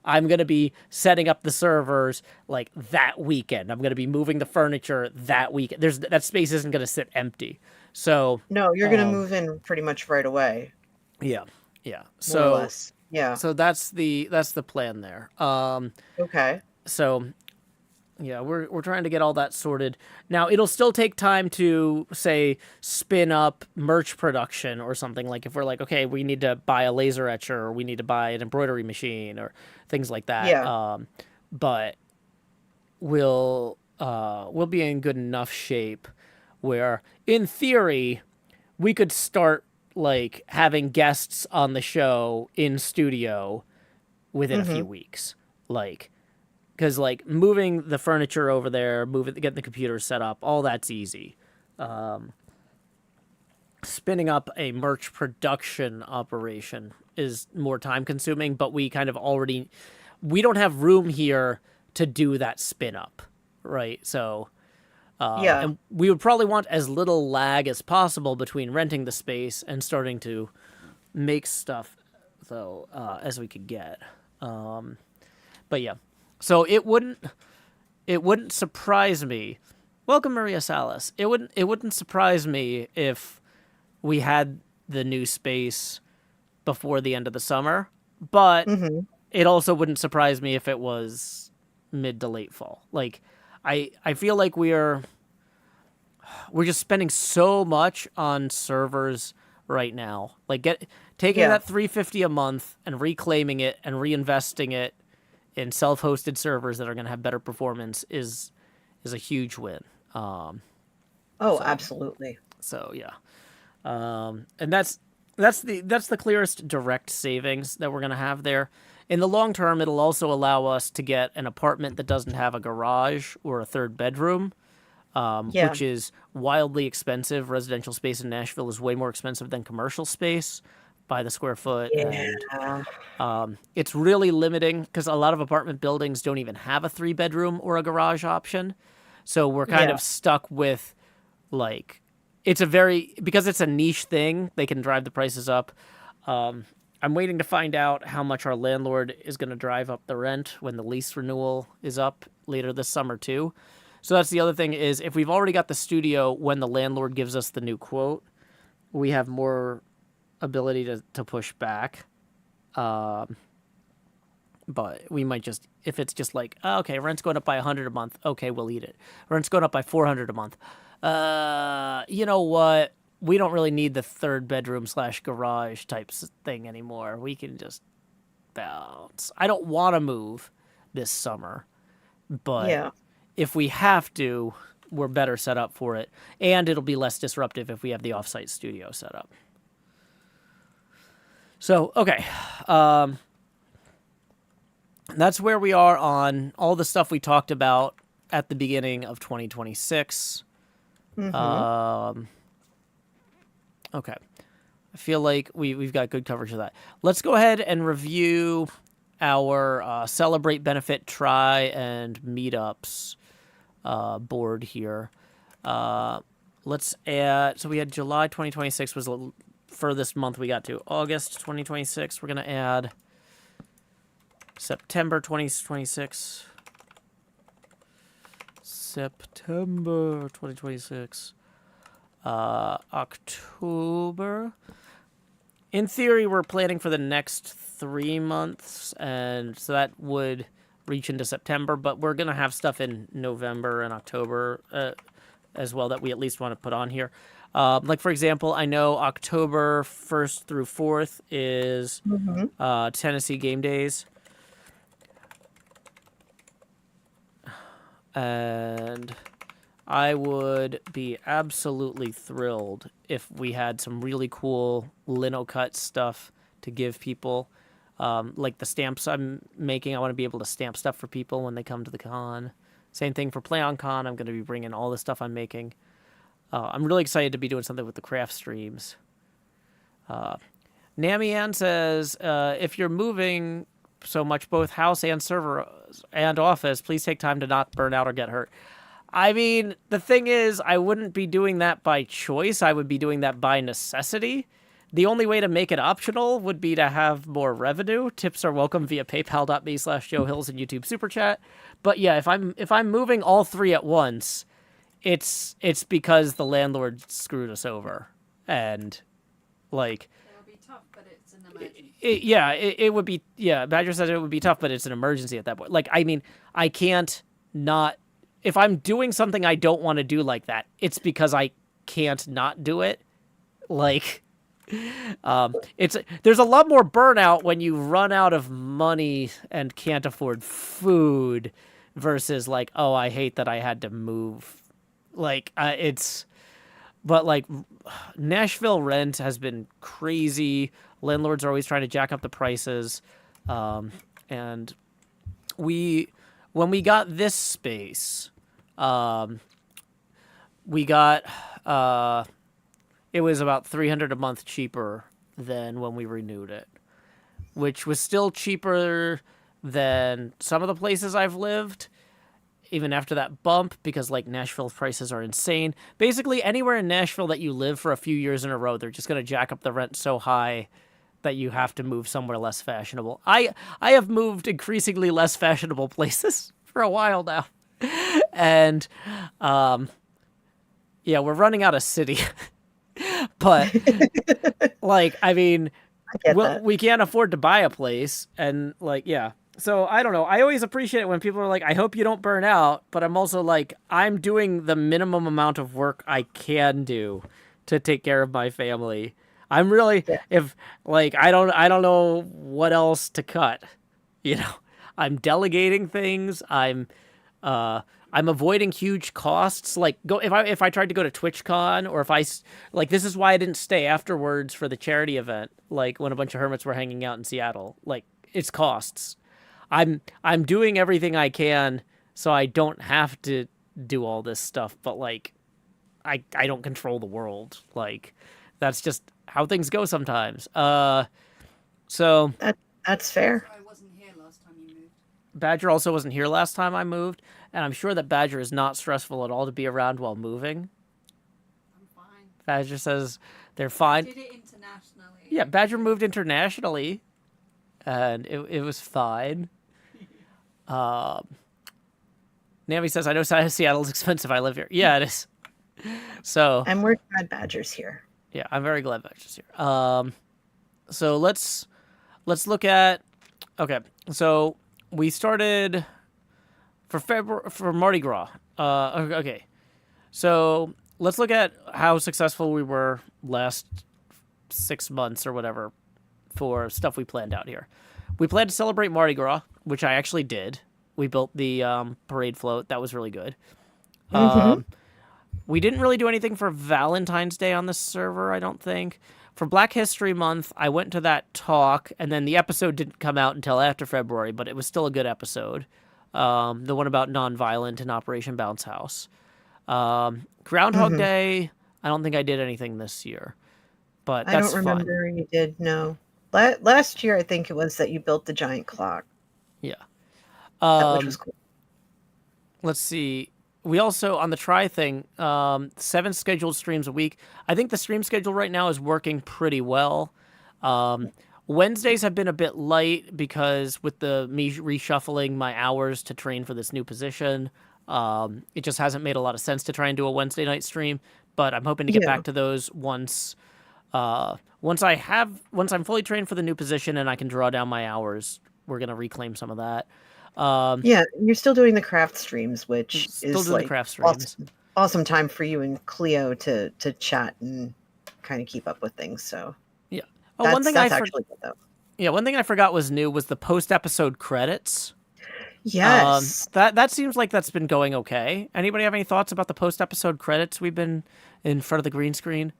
I'm going to be setting up the servers like that weekend. I'm going to be moving the furniture that weekend. That space isn't going to sit empty. So no, you're going to move in pretty much right away. Yeah. Yeah. More or less. Yeah. So that's the plan there. Okay. So yeah, we're trying to get all that sorted. Now, it'll still take time to, say, spin up merch production or something. Like if we're like, okay, we need to buy a laser etcher, or we need to buy an embroidery machine, or things like that. Yeah. But we'll be in good enough shape where, in theory, we could start like having guests on the show in studio within a few weeks, like. Because, like, moving the furniture over there, getting the computer set up, all that's easy. Spinning up a merch production operation is more time-consuming, but we kind of already... We don't have room here to do that spin-up, right? So, and we would probably want as little lag as possible between renting the space and starting to make stuff, though, as we could get. But, yeah. So it wouldn't surprise me. Welcome, Maria Salas. It wouldn't surprise me if we had the new space before the end of the summer, but it also wouldn't surprise me if it was mid to late fall. Like, I feel like we're just spending so much on servers right now. Like taking that $350 a month and reclaiming it and reinvesting it in self-hosted servers that are going to have better performance is a huge win. Absolutely. So yeah, and that's the clearest direct savings that we're going to have there. In the long term, it'll also allow us to get an apartment that doesn't have a garage or a third bedroom, which is wildly expensive. Residential space in Nashville is way more expensive than commercial space by the square foot. And it's really limiting because a lot of apartment buildings don't even have a 3-bedroom or a garage option. So we're kind of stuck with, like, it's because it's a niche thing, they can drive the prices up. I'm waiting to find out how much our landlord is going to drive up the rent when the lease renewal is up later this summer too. So that's the other thing is if we've already got the studio when the landlord gives us the new quote, we have more ability to push back. But we might just, if it's just like, oh, okay, rent's going up by $100 a month. Okay, we'll eat it. Rent's going up by $400 a month. You know what? We don't really need the 3rd bedroom / garage type thing anymore. We can just bounce. I don't want to move this summer, but if we have to, we're better set up for it. And it'll be less disruptive if we have the offsite studio set up. So, okay. That's where we are on all the stuff we talked about at the beginning of 2026. Okay. I feel like we've got good coverage of that. Let's go ahead and review our Celebrate, Benefit, Try, and Meetups board here. Let's add... So we had July 2026 was the furthest month we got to. August 2026, we're going to add September 2026. September 2026. October. In theory, we're planning for the next 3 months, and so that would reach into September, but we're going to have stuff in November and October as well that we at least want to put on here. Like, for example, I know October 1st through 4th is Tennessee Game Days. And I would be absolutely thrilled if we had some really cool lino cut stuff to give people. Like the stamps I'm making, I want to be able to stamp stuff for people when they come to the con. Same thing for Play on Con. I'm going to be bringing all the stuff I'm making. I'm really excited to be doing something with the craft streams. Namian says, if you're moving so much, both house and server and office, please take time to not burn out or get hurt. I mean, the thing is, I wouldn't be doing that by choice. I would be doing that by necessity. The only way to make it optional would be to have more revenue. Tips are welcome via paypal.me/JoeHills and YouTube Super Chat. But yeah, if I'm moving all 3 at once, it's because the landlord screwed us over. And, like... It'll be tough, but it's an emergency. It would be... Yeah, Badger says it would be tough, but it's an emergency at that point. Like, I mean, I can't not... If I'm doing something I don't want to do like that, it's because I can't not do it. Like, there's a lot more burnout when you run out of money and can't afford food versus like, oh, I hate that I had to move. Like, but like Nashville rent has been crazy. Landlords are always trying to jack up the prices. And when we got this space, we got, it was about $300 a month cheaper than when we renewed it, which was still cheaper than some of the places I've lived, even after that bump, because like Nashville prices are insane. Basically anywhere in Nashville that you live for a few years in a row, they're just going to jack up the rent so high that you have to move somewhere less fashionable. I have moved increasingly less fashionable places for a while now. And, yeah, we're running out of city. But, like, I mean, we can't afford to buy a place. And, like, yeah. So, I don't know. I always appreciate it when people are like, I hope you don't burn out. But I'm also like, I'm doing the minimum amount of work I can do to take care of my family. I'm really, if, like, I don't know what else to cut. You know, I'm delegating things. I'm avoiding huge costs. Like, if I tried to go to TwitchCon, or if like, this is why I didn't stay afterwards for the charity event. Like, when a bunch of hermits were hanging out in Seattle, like, it's costs. I'm doing everything I can so I don't have to do all this stuff. But like, I don't control the world. Like, that's just how things go sometimes. So that's fair. I wasn't here last time you moved. Badger also wasn't here last time I moved, and I'm sure that Badger is not stressful at all to be around while moving. I'm fine. Badger says they're fine. Did it internationally. Yeah, Badger moved internationally, and it was fine. Nami says, I know Seattle's expensive. I live here. Yeah, it is. So, And we're glad Badger's here. yeah, I'm very glad Badger's here. So let's look at. Okay, so we started for Mardi Gras. Okay, so let's look at how successful we were last 6 months or whatever for stuff we planned out here. We planned to celebrate Mardi Gras, which I actually did. We built the parade float. That was really good. We didn't really do anything for Valentine's Day on the server, I don't think. For Black History Month, I went to that talk, and then the episode didn't come out until after February, but it was still a good episode. The one about nonviolent in Operation Bounce House. Groundhog Day, I don't think I did anything this year, but that's I don't remember you did, no. Last year, I think it was that you built the giant clock. Yeah. Which was cool. Let's see. We also, on the try thing, 7 scheduled streams a week. I think the stream schedule right now is working pretty well. Wednesdays have been a bit light because with me reshuffling my hours to train for this new position, it just hasn't made a lot of sense to try and do a Wednesday night stream. But I'm hoping to get back to those once I'm fully trained for the new position and I can draw down my hours. We're gonna reclaim some of that. You're still doing the craft streams, which is like craft streams. Awesome time for you and Cleo to chat and kind of keep up with things. So yeah. One thing actually good though. Yeah, one thing I forgot was new was the post-episode credits. Yes. That seems like that's been going okay. Anybody have any thoughts about the post-episode credits? We've been in front of the green screen.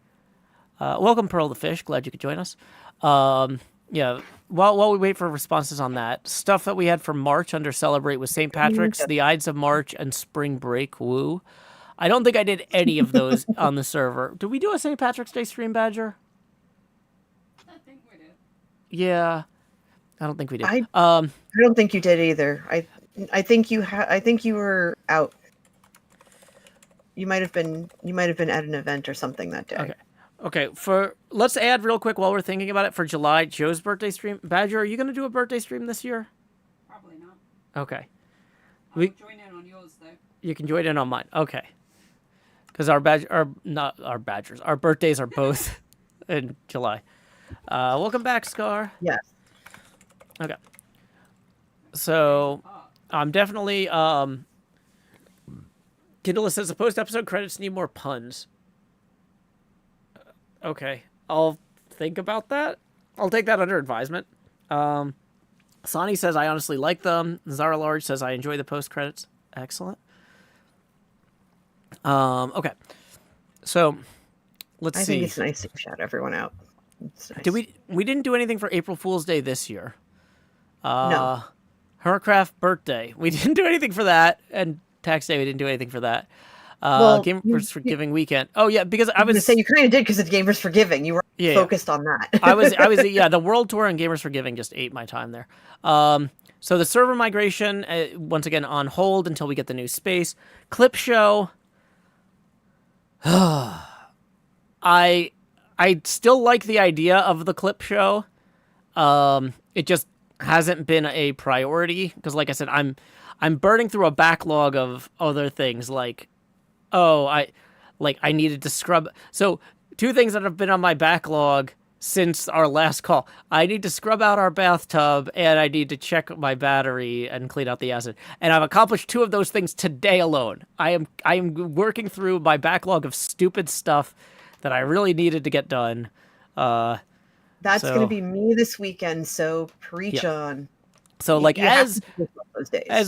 Welcome, Pearl the Fish. Glad you could join us. Yeah, while we wait for responses on that, stuff that we had for March under Celebrate was St. Patrick's, the Ides of March, and Spring Break. Woo. I don't think I did any of those on the server. Did we do a St. Patrick's Day stream, Badger? I think we did. Yeah. I don't think we did. I don't think you did either. I think you were out. You might have been at an event or something that day. Okay, let's add real quick while we're thinking about it for July, Joe's birthday stream. Badger, are you going to do a birthday stream this year? Probably not. Okay. I'll join in on yours, though. You can join in on mine. Okay. Because our birthdays are both in July. Welcome back, Scar. Yes. Okay. So, I'm definitely, Kindle says the post-episode credits need more puns. Okay, I'll think about that. I'll take that under advisement. Sonny says, I honestly like them. Zara Large says, I enjoy the post-credits. Excellent. Okay. So, let's see. I think it's nice to shout everyone out. It's nice. We didn't do anything for April Fool's Day this year. No. Hercraft birthday. We didn't do anything for that. And Tax Day, we didn't do anything for that. Gamers Forgiving weekend. Oh yeah, because I was going to say you kind of did because it's Gamers Forgiving. You were focused on that. I was the World Tour and Gamers Forgiving just ate my time there. So the server migration once again on hold until we get the new space. Clip show. I still like the idea of the clip show. It just hasn't been a priority because, like I said, I'm burning through a backlog of other things like. I needed to scrub. So 2 things that have been on my backlog since our last call. I need to scrub out our bathtub and I need to check my battery and clean out the acid. And I've accomplished 2 of those things today alone. I am working through my backlog of stupid stuff that I really needed to get done. That's going to be me this weekend. So preach on. So like as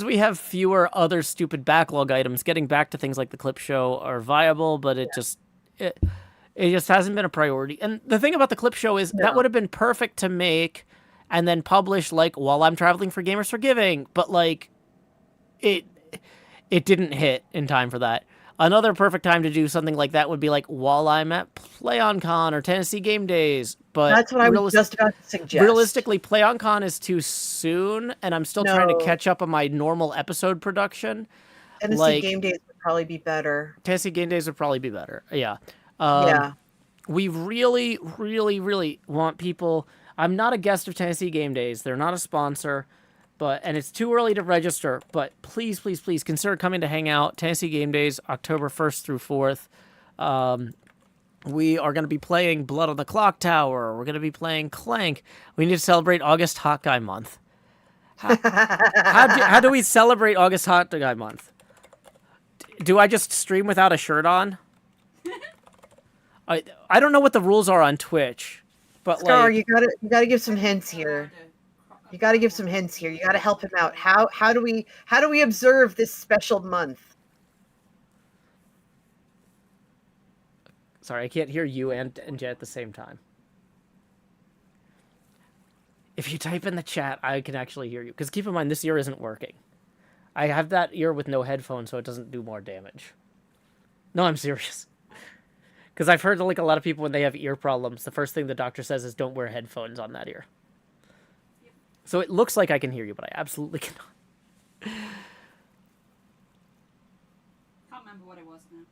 we have fewer other stupid backlog items, getting back to things like the clip show are viable, but it just hasn't been a priority. And the thing about the clip show is that would have been perfect to make and then publish like while I'm traveling for Gamers Forgiving, but like it didn't hit in time for that. Another perfect time to do something like that would be like while I'm at PlayOnCon or Tennessee Game Days. But that's what I was just about to suggest. Realistically, PlayOnCon is too soon, and I'm still trying to catch up on my normal episode production. Tennessee Game Days would probably be better. Tennessee Game Days would probably be better, yeah. Yeah. We really, really, really want people. I'm not a guest of Tennessee Game Days. They're not a sponsor, and it's too early to register. But please, please, please consider coming to hang out. Tennessee Game Days, October 1st through 4th. We are going to be playing Blood on the Clock Tower. We're going to be playing Clank. We need to celebrate August Hot Guy Month. How do we celebrate August Hot Guy Month? Do I just stream without a shirt on? I don't know what the rules are on Twitch, but Scar, like you gotta give some hints here. You gotta give some hints here. You gotta help him out. How do we observe this special month? Sorry, I can't hear you and Jet at the same time. If you type in the chat, I can actually hear you. Because keep in mind, this ear isn't working. I have that ear with no headphones, so it doesn't do more damage. No, I'm serious. Because I've heard like a lot of people when they have ear problems, the first thing the doctor says is don't wear headphones on that ear. So it looks like I can hear you, but I absolutely cannot. Can't remember what it was now.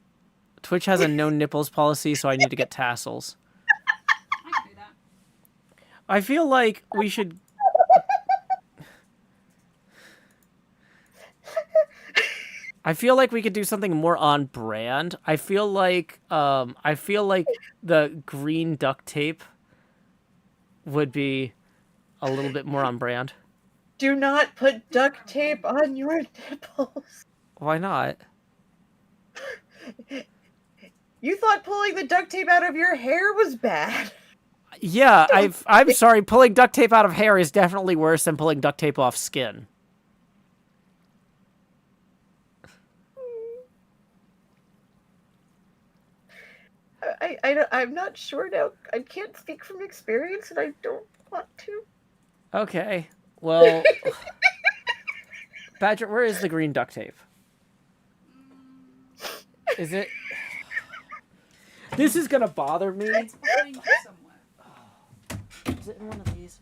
Twitch has a no nipples policy, so I need to get tassels. I can do that. I feel like we should... I feel like we could do something more on brand. I feel like the green duct tape would be a little bit more on brand. Do not put duct tape on your nipples. Why not? You thought pulling the duct tape out of your hair was bad. Yeah, I'm sorry. Pulling duct tape out of hair is definitely worse than pulling duct tape off skin. I'm not sure now. I can't speak from experience, and I don't want to. Okay. Well, Badger, where is the green duct tape? Is it? This is gonna bother me. It's behind you somewhere. Is it in one of these?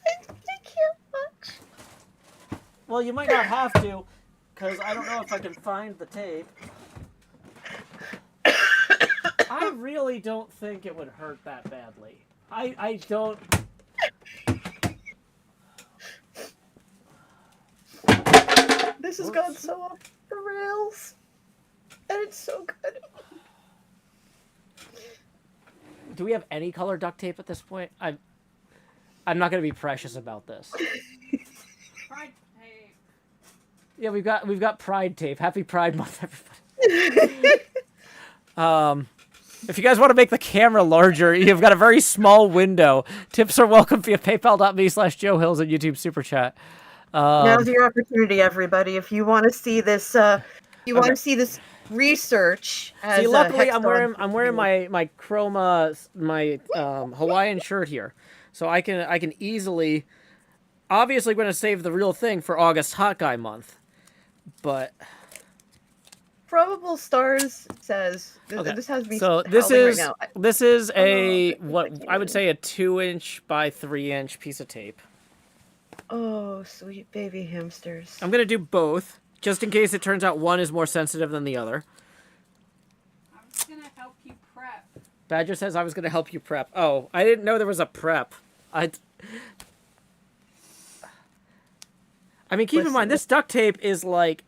I can't watch. Well, you might not have to, because I don't know if I can find the tape. I really don't think it would hurt that badly. I don't... This has gone so off the rails. And it's so good. Do we have any color duct tape at this point? I'm not going to be precious about this. Pride tape. Yeah, we've got Pride tape. Happy Pride Month, everybody. If you guys want to make the camera larger, you've got a very small window. Tips are welcome via paypal.me/JoeHills and YouTube Super Chat. Now's your opportunity, everybody. If you want to see this, want to see this research. As, see, luckily, I'm wearing my chroma, Hawaiian shirt here, so I can easily. Obviously, going to save the real thing for August Hot Guy Month, but. Probable Stars says Okay. this has me. So this is a what I would say a 2-inch by 3-inch piece of tape. Oh, sweet baby hamsters. I'm gonna do both, just in case it turns out one is more sensitive than the other. I'm just gonna help you prep. Badger says I was gonna help you prep. Oh, I didn't know there was a prep. I mean, keep in mind this duct tape is like.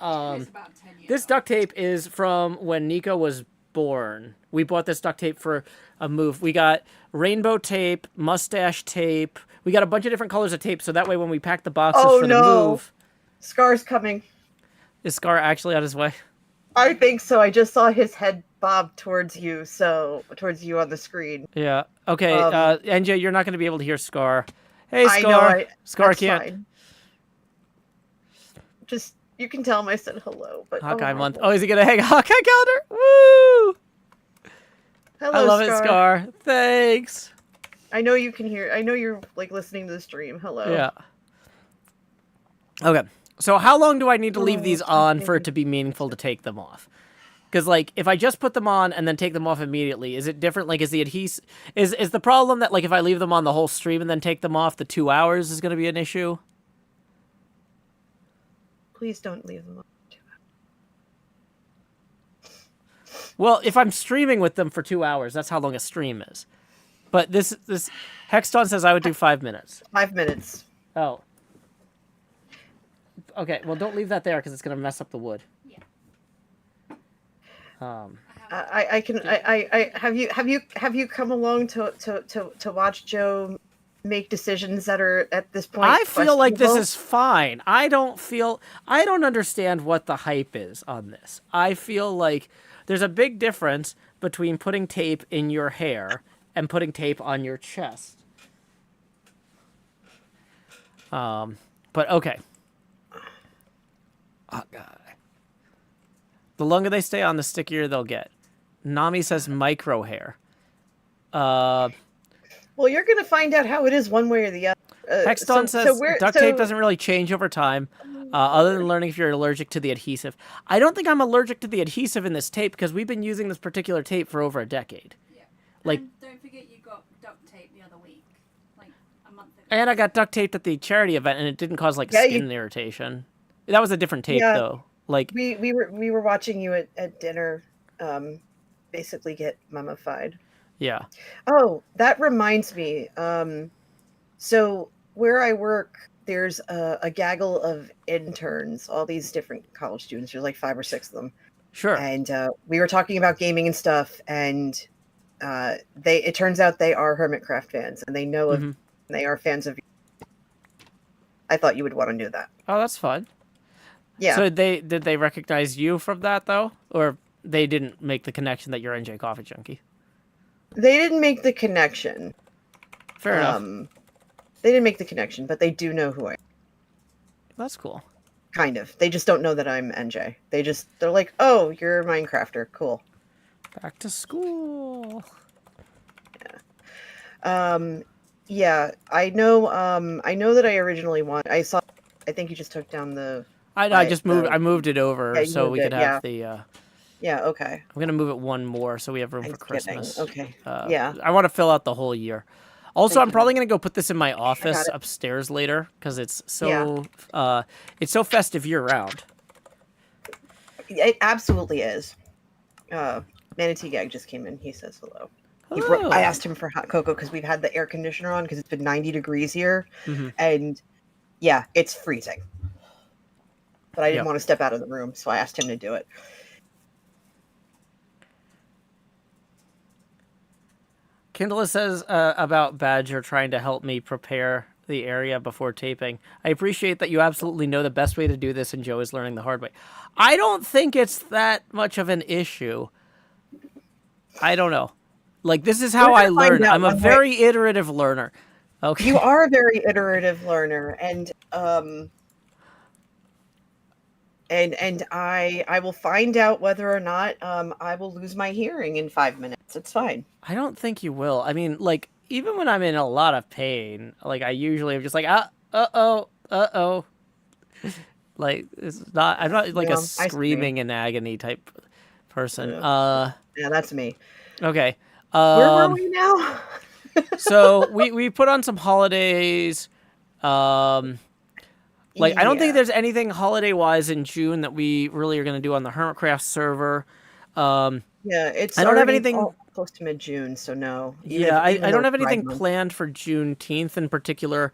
It's about 10 years This old. duct tape is from when Nico was born. We bought this duct tape for a move. We got rainbow tape, mustache tape. We got a bunch of different colors of tape, so that way when we pack the boxes for the move... Scar's coming. Is Scar actually on his way? I think so. I just saw his head bob towards you on the screen. Yeah. Okay, NJ, you're not going to be able to hear Scar. Hey, Scar. I know. Scar can't... Fine. Just... You can tell him I said hello, but Hawkeye month. Oh, is he gonna hang a Hawkeye calendar? Woo! Hello, I love it, Scar. Thanks. I know you can hear. I know you're like listening to the stream. Hello. Yeah. Okay. So how long do I need to leave these on for it to be meaningful to take them off? Because like if I just put them on and then take them off immediately, is it different? Like is the adhesive is the problem that like if I leave them on the whole stream and then take them off, the 2 hours is going to be an issue? Please don't leave them on. Well, if I'm streaming with them for 2 hours, that's how long a stream is. But this Hexton says I would do 5 minutes. 5 minutes. Oh. Okay, well, don't leave that there because it's going to mess up the wood. Yeah. Have you come along to watch Joe make decisions that are at this point? I feel like this is fine. I don't understand what the hype is on this. I feel like there's a big difference between putting tape in your hair and putting tape on your chest. But okay. Oh, God. The longer they stay on, the stickier they'll get. Nami says micro hair. Well, you're going to find out how it is one way or the other. Hexton says duct tape doesn't really change over time, other than learning if you're allergic to the adhesive. I don't think I'm allergic to the adhesive in this tape because we've been using this particular tape for over a decade. Yeah. Like, and don't forget you got duct tape the other week, like a month ago. And I got duct taped at the charity event, and it didn't cause like skin irritation. That was a different tape though. Like we were watching you at dinner, basically get mummified. Yeah. Oh, that reminds me. So where I work, there's a gaggle of interns, all these different college students. There's like 5 or 6 of them. Sure. And we were talking about gaming and stuff, and it turns out they are Hermitcraft fans, and they know of, and they are fans of you. I thought you would want to know that. Oh, that's fun. Yeah. So did they recognize you from that though, or they didn't make the connection that you're NJCoffeeJunkie? They didn't make the connection. Fair enough. They didn't make the connection, but they do know who I am. That's cool. Kind of. They just don't know that I'm NJ. They're like, oh, you're a Minecrafter. Cool. Back to school. Yeah. Yeah. I know that I originally I think you just took down the. I moved it over so we could have the. Yeah. Okay. I'm gonna move it one more so we have room for Christmas. Okay. Yeah. I want to fill out the whole year. Also, I'm probably gonna go put this in my office upstairs later because it's so festive year round. It absolutely is. Manatee Gag just came in. He says hello. I asked him for hot cocoa because we've had the air conditioner on because it's been 90 degrees here, and yeah, it's freezing. But I didn't want to step out of the room, so I asked him to do it. Kindle says about Badger trying to help me prepare the area before taping. I appreciate that you absolutely know the best way to do this, and Joe is learning the hard way. I don't think it's that much of an issue. I don't know. Like, this is how I learn. I'm a very iterative learner. Okay. You are a very iterative learner, and I will find out whether or not I will lose my hearing in 5 minutes. It's fine. I don't think you will. I mean, like, even when I'm in a lot of pain, like, I usually am just like, uh-oh. Like, I'm not like a screaming in agony type person. Yeah, that's me. Okay. Where were we now? So we put on some holidays. I don't think there's anything holiday-wise in June that we really are going to do on the Hermitcraft server. It's I don't have anything close to mid-June, so no. I don't have anything planned for Juneteenth in particular.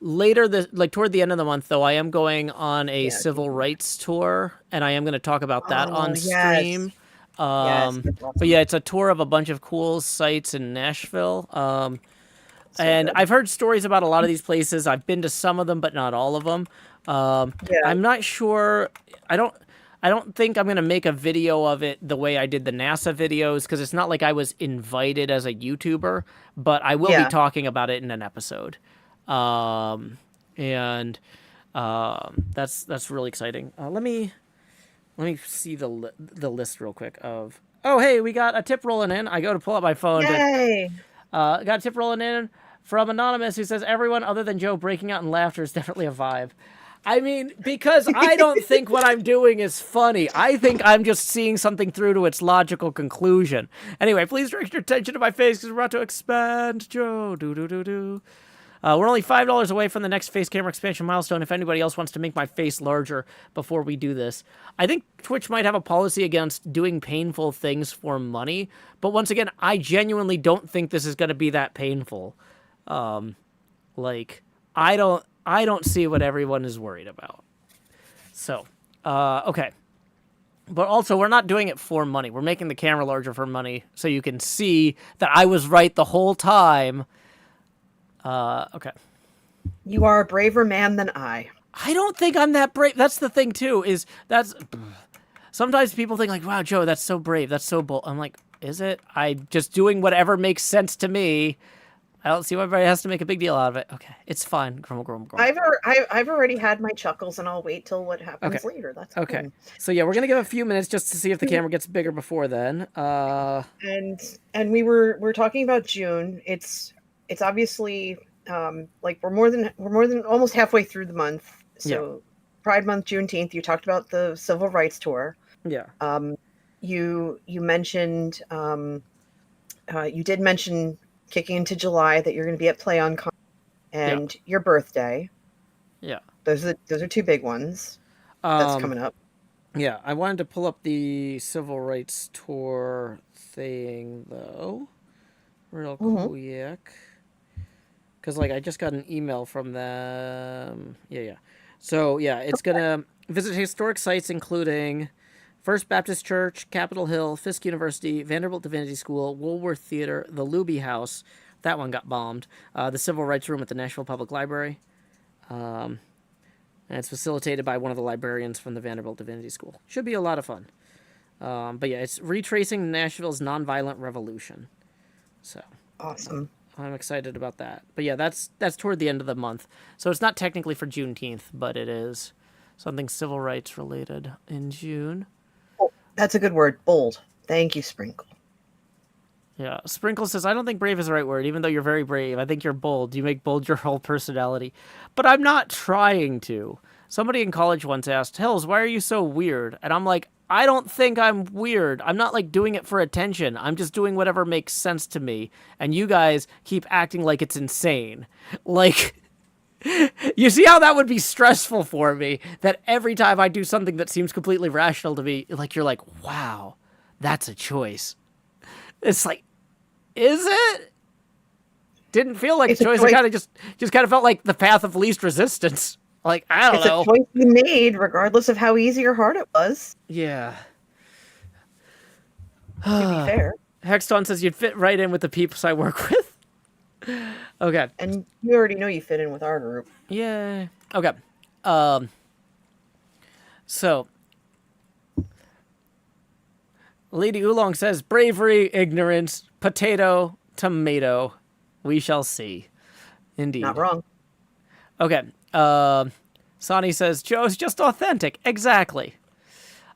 Later, toward the end of the month, though, I am going on a civil rights tour, and I am going to talk about that on stream. But yeah, it's a tour of a bunch of cool sites in Nashville. And I've heard stories about a lot of these places. I've been to some of them, but not all of them. I'm not sure. I don't think I'm going to make a video of it the way I did the NASA videos, because it's not like I was invited as a YouTuber, but I will be talking about it in an episode. That's really exciting. Let me see the list real quick of. Oh, hey, we got a tip rolling in. I go to pull up my phone. Yay! Got a tip rolling in from Anonymous who says everyone other than Joe breaking out in laughter is definitely a vibe. I mean, because I don't think what I'm doing is funny. I think I'm just seeing something through to its logical conclusion. Anyway, please direct your attention to my face because we're about to expand. Joe, do. We're only $5 away from the next face camera expansion milestone. If anybody else wants to make my face larger before we do this, I think Twitch might have a policy against doing painful things for money. But once again, I genuinely don't think this is going to be that painful. Like, I don't see what everyone is worried about. So, okay. But also, we're not doing it for money. We're making the camera larger for money so you can see that I was right the whole time. Okay. You are a braver man than I. I don't think I'm that brave. That's the thing, too, sometimes people think like, wow, Joe, that's so brave. That's so bold. I'm like, is it? I'm just doing whatever makes sense to me. I don't see why everybody has to make a big deal out of it. Okay, it's fine. Grumble. I've already had my chuckles, and I'll wait till what happens later. That's okay. Cool. So yeah, we're gonna give a few minutes just to see if the camera gets bigger before then. And we're talking about June. It's obviously like we're more than almost halfway through the month. So Pride Month, Juneteenth. You talked about the Civil Rights Tour. Yeah. You mentioned you did mention kicking into July that you're going to be at PlayOnCon and your birthday. Yeah. Those are two big ones that's coming up. Yeah, I wanted to pull up the Civil Rights Tour thing, though, real quick. Because, like, I just got an email from them. Yeah. So, yeah, it's going to visit historic sites including First Baptist Church, Capitol Hill, Fisk University, Vanderbilt Divinity School, Woolworth Theater, the Luby House. That one got bombed. The Civil Rights Room at the Nashville Public Library. And it's facilitated by one of the librarians from the Vanderbilt Divinity School. Should be a lot of fun. But yeah, it's retracing Nashville's nonviolent revolution. So awesome. I'm excited about that. But yeah, that's toward the end of the month. So it's not technically for Juneteenth, but it is something civil rights related in June. Oh, that's a good word. Bold. Thank you, Sprinkle. Yeah, Sprinkle says, I don't think brave is the right word, even though you're very brave. I think you're bold. You make bold your whole personality. But I'm not trying to. Somebody in college once asked, Hills, why are you so weird? And I'm like, I don't think I'm weird. I'm not, like, doing it for attention. I'm just doing whatever makes sense to me. And you guys keep acting like it's insane. Like, you see how that would be stressful for me? That every time I do something that seems completely rational to me, like, you're like, wow, that's a choice. It's like, is it? Didn't feel like a choice. It kind of just kind of felt like the path of least resistance. Like, I don't know. It's a choice you made, regardless of how easy or hard it was. Yeah. To be fair. Hexton says you'd fit right in with the peeps I work with. Okay. And you already know you fit in with our group. Yeah. Okay. So, Lady Oolong says, bravery, ignorance, potato, tomato. We shall see. Indeed. Not wrong. Okay. Sonny says, Joe's just authentic. Exactly.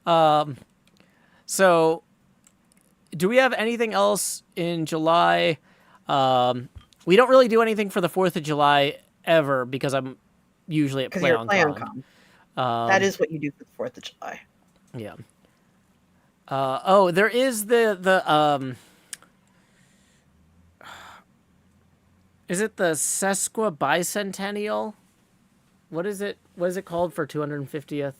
So, do we have anything else in July? We don't really do anything for the 4th of July ever because I'm usually at PlayOnCon. That is what you do for the 4th of July. Yeah. There is the is it the Sesqua Bicentennial? What is it called for 250th?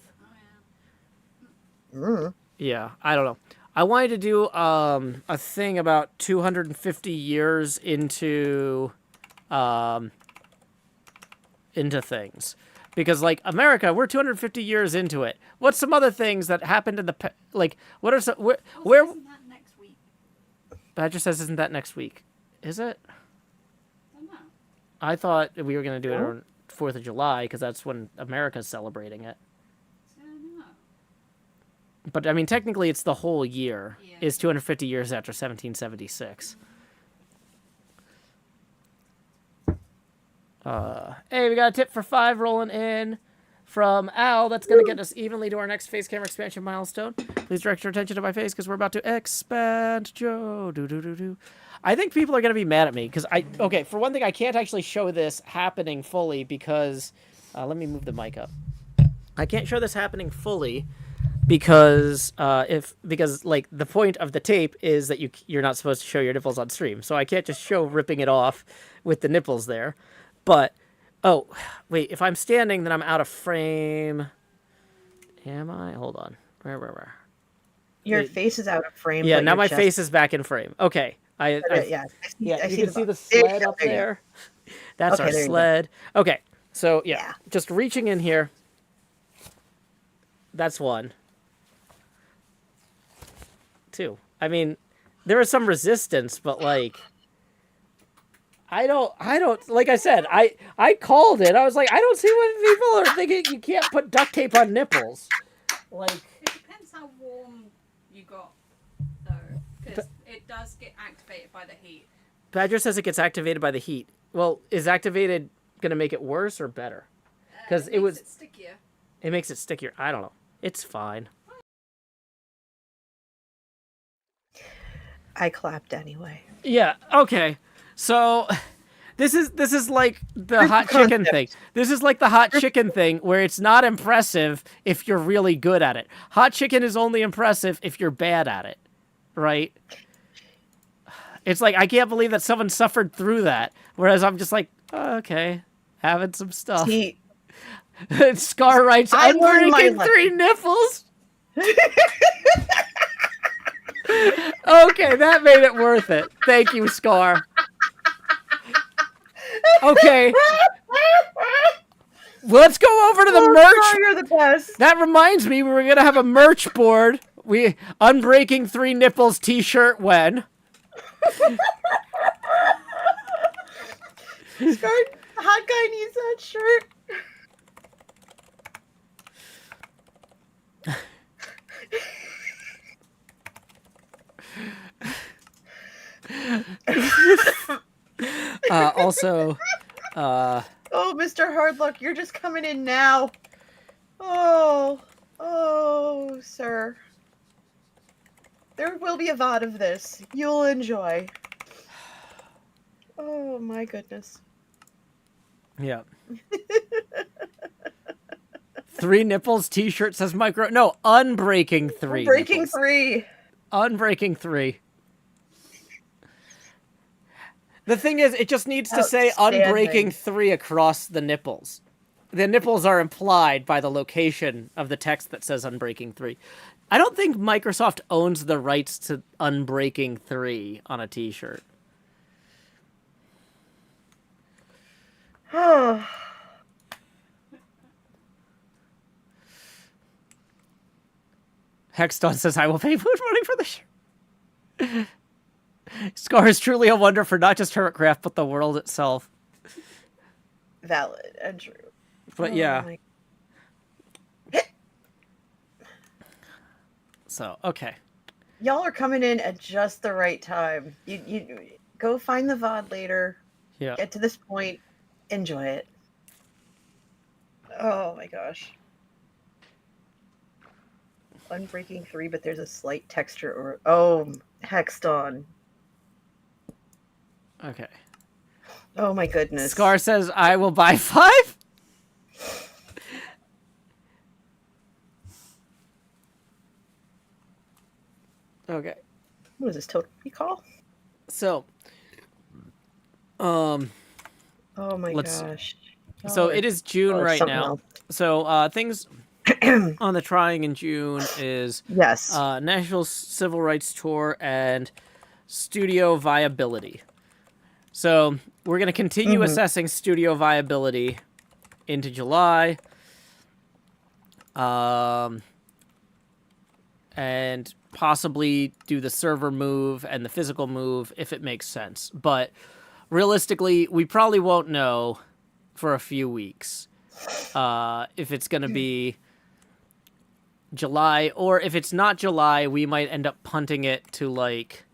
Yeah, I don't know. I wanted to do a thing about 250 years into things. Because, like, America, we're 250 years into it. What's some other things that happened in the... what are some... Where... Isn't that next week? Badger says, isn't that next week? Is it? I don't know. I thought we were going to do it on 4th of July, because that's when America's celebrating it. I don't know. But, I mean, technically, it's the whole year. Yeah. Is 250 years after 1776. Hey, we got a tip for 5 rolling in from Al. That's going to get us evenly to our next face camera expansion milestone. Please direct your attention to my face because we're about to expand Joe. I think people are going to be mad at me because okay, for one thing, I can't actually show this happening fully because, let me move the mic up. I can't show this happening fully because like the point of the tape is that you're not supposed to show your nipples on stream. So I can't just show ripping it off with the nipples there. But, oh, wait, if I'm standing, then I'm out of frame. Am I? Hold on. Where? Your Wait. face is out of frame. Yeah, but now your my chest... face is back in frame. Okay. Yeah, Yeah, I you see can see the there you sled go, up there you go. there. That's Okay, our there you go. sled. Okay, so Yeah. just reaching in here. That's 1. 2. I mean, there is some resistance, but like, I don't, like I said, I called it. I was like, I don't see what people are thinking. You can't put duct tape on nipples. Like, It depends how warm you got, though, because it does get activated by the heat. Badger says it gets activated by the heat. Well, is activated going to make it worse or better? Because it makes it stickier. It makes it stickier. I don't know. It's fine. I clapped anyway. Yeah. Okay. So this is like the hot chicken thing. This is like the hot chicken thing where it's not impressive if you're really good at it. Hot chicken is only impressive if you're bad at it, right? It's like I can't believe that someone suffered through that, whereas I'm just like, oh, okay, having some stuff. See, Scar writes, I learned my unbreaking 3 nipples. Okay, that made it worth it. Thank you, Scar. Okay. Let's go over to the merch. Scar, you're the best. That reminds me, we were going to have a merch board. Unbreaking 3 nipples t-shirt when? Scar, hot guy needs that shirt. Also, oh, Mr. Hardluck, you're just coming in now. Oh, sir. There will be a VOD of this. You'll enjoy. Oh, my goodness. yeah. 3 nipples t-shirt says micro. No, unbreaking 3. Breaking nipples. 3. Unbreaking 3. The thing is, it just needs to say unbreaking 3 across the nipples. The nipples are implied by the location of the text that says unbreaking 3. I don't think Microsoft owns the rights to unbreaking 3 on a t-shirt. Hexton says, I will pay food money for the shirt. Scar is truly a wonder for not just Hermitcraft, but the world itself. Valid and true. But yeah. So, okay. Y'all are coming in at just the right time. You go find the VOD later. Yeah. Get to this point. Enjoy it. Oh my gosh. Unbreaking 3, but there's a slight texture or... Oh, Hexton. Okay. Oh my goodness. Scar says, I will buy 5? Okay. What is this, Total Recall? So, oh my gosh. So it is June right now. Else. So things on the trying in June is yes, National Civil Rights Tour and studio viability. So we're going to continue assessing studio viability into July. And possibly do the server move and the physical move if it makes sense. But realistically, we probably won't know for a few weeks if it's going to be July, or if it's not July, we might end up punting it to like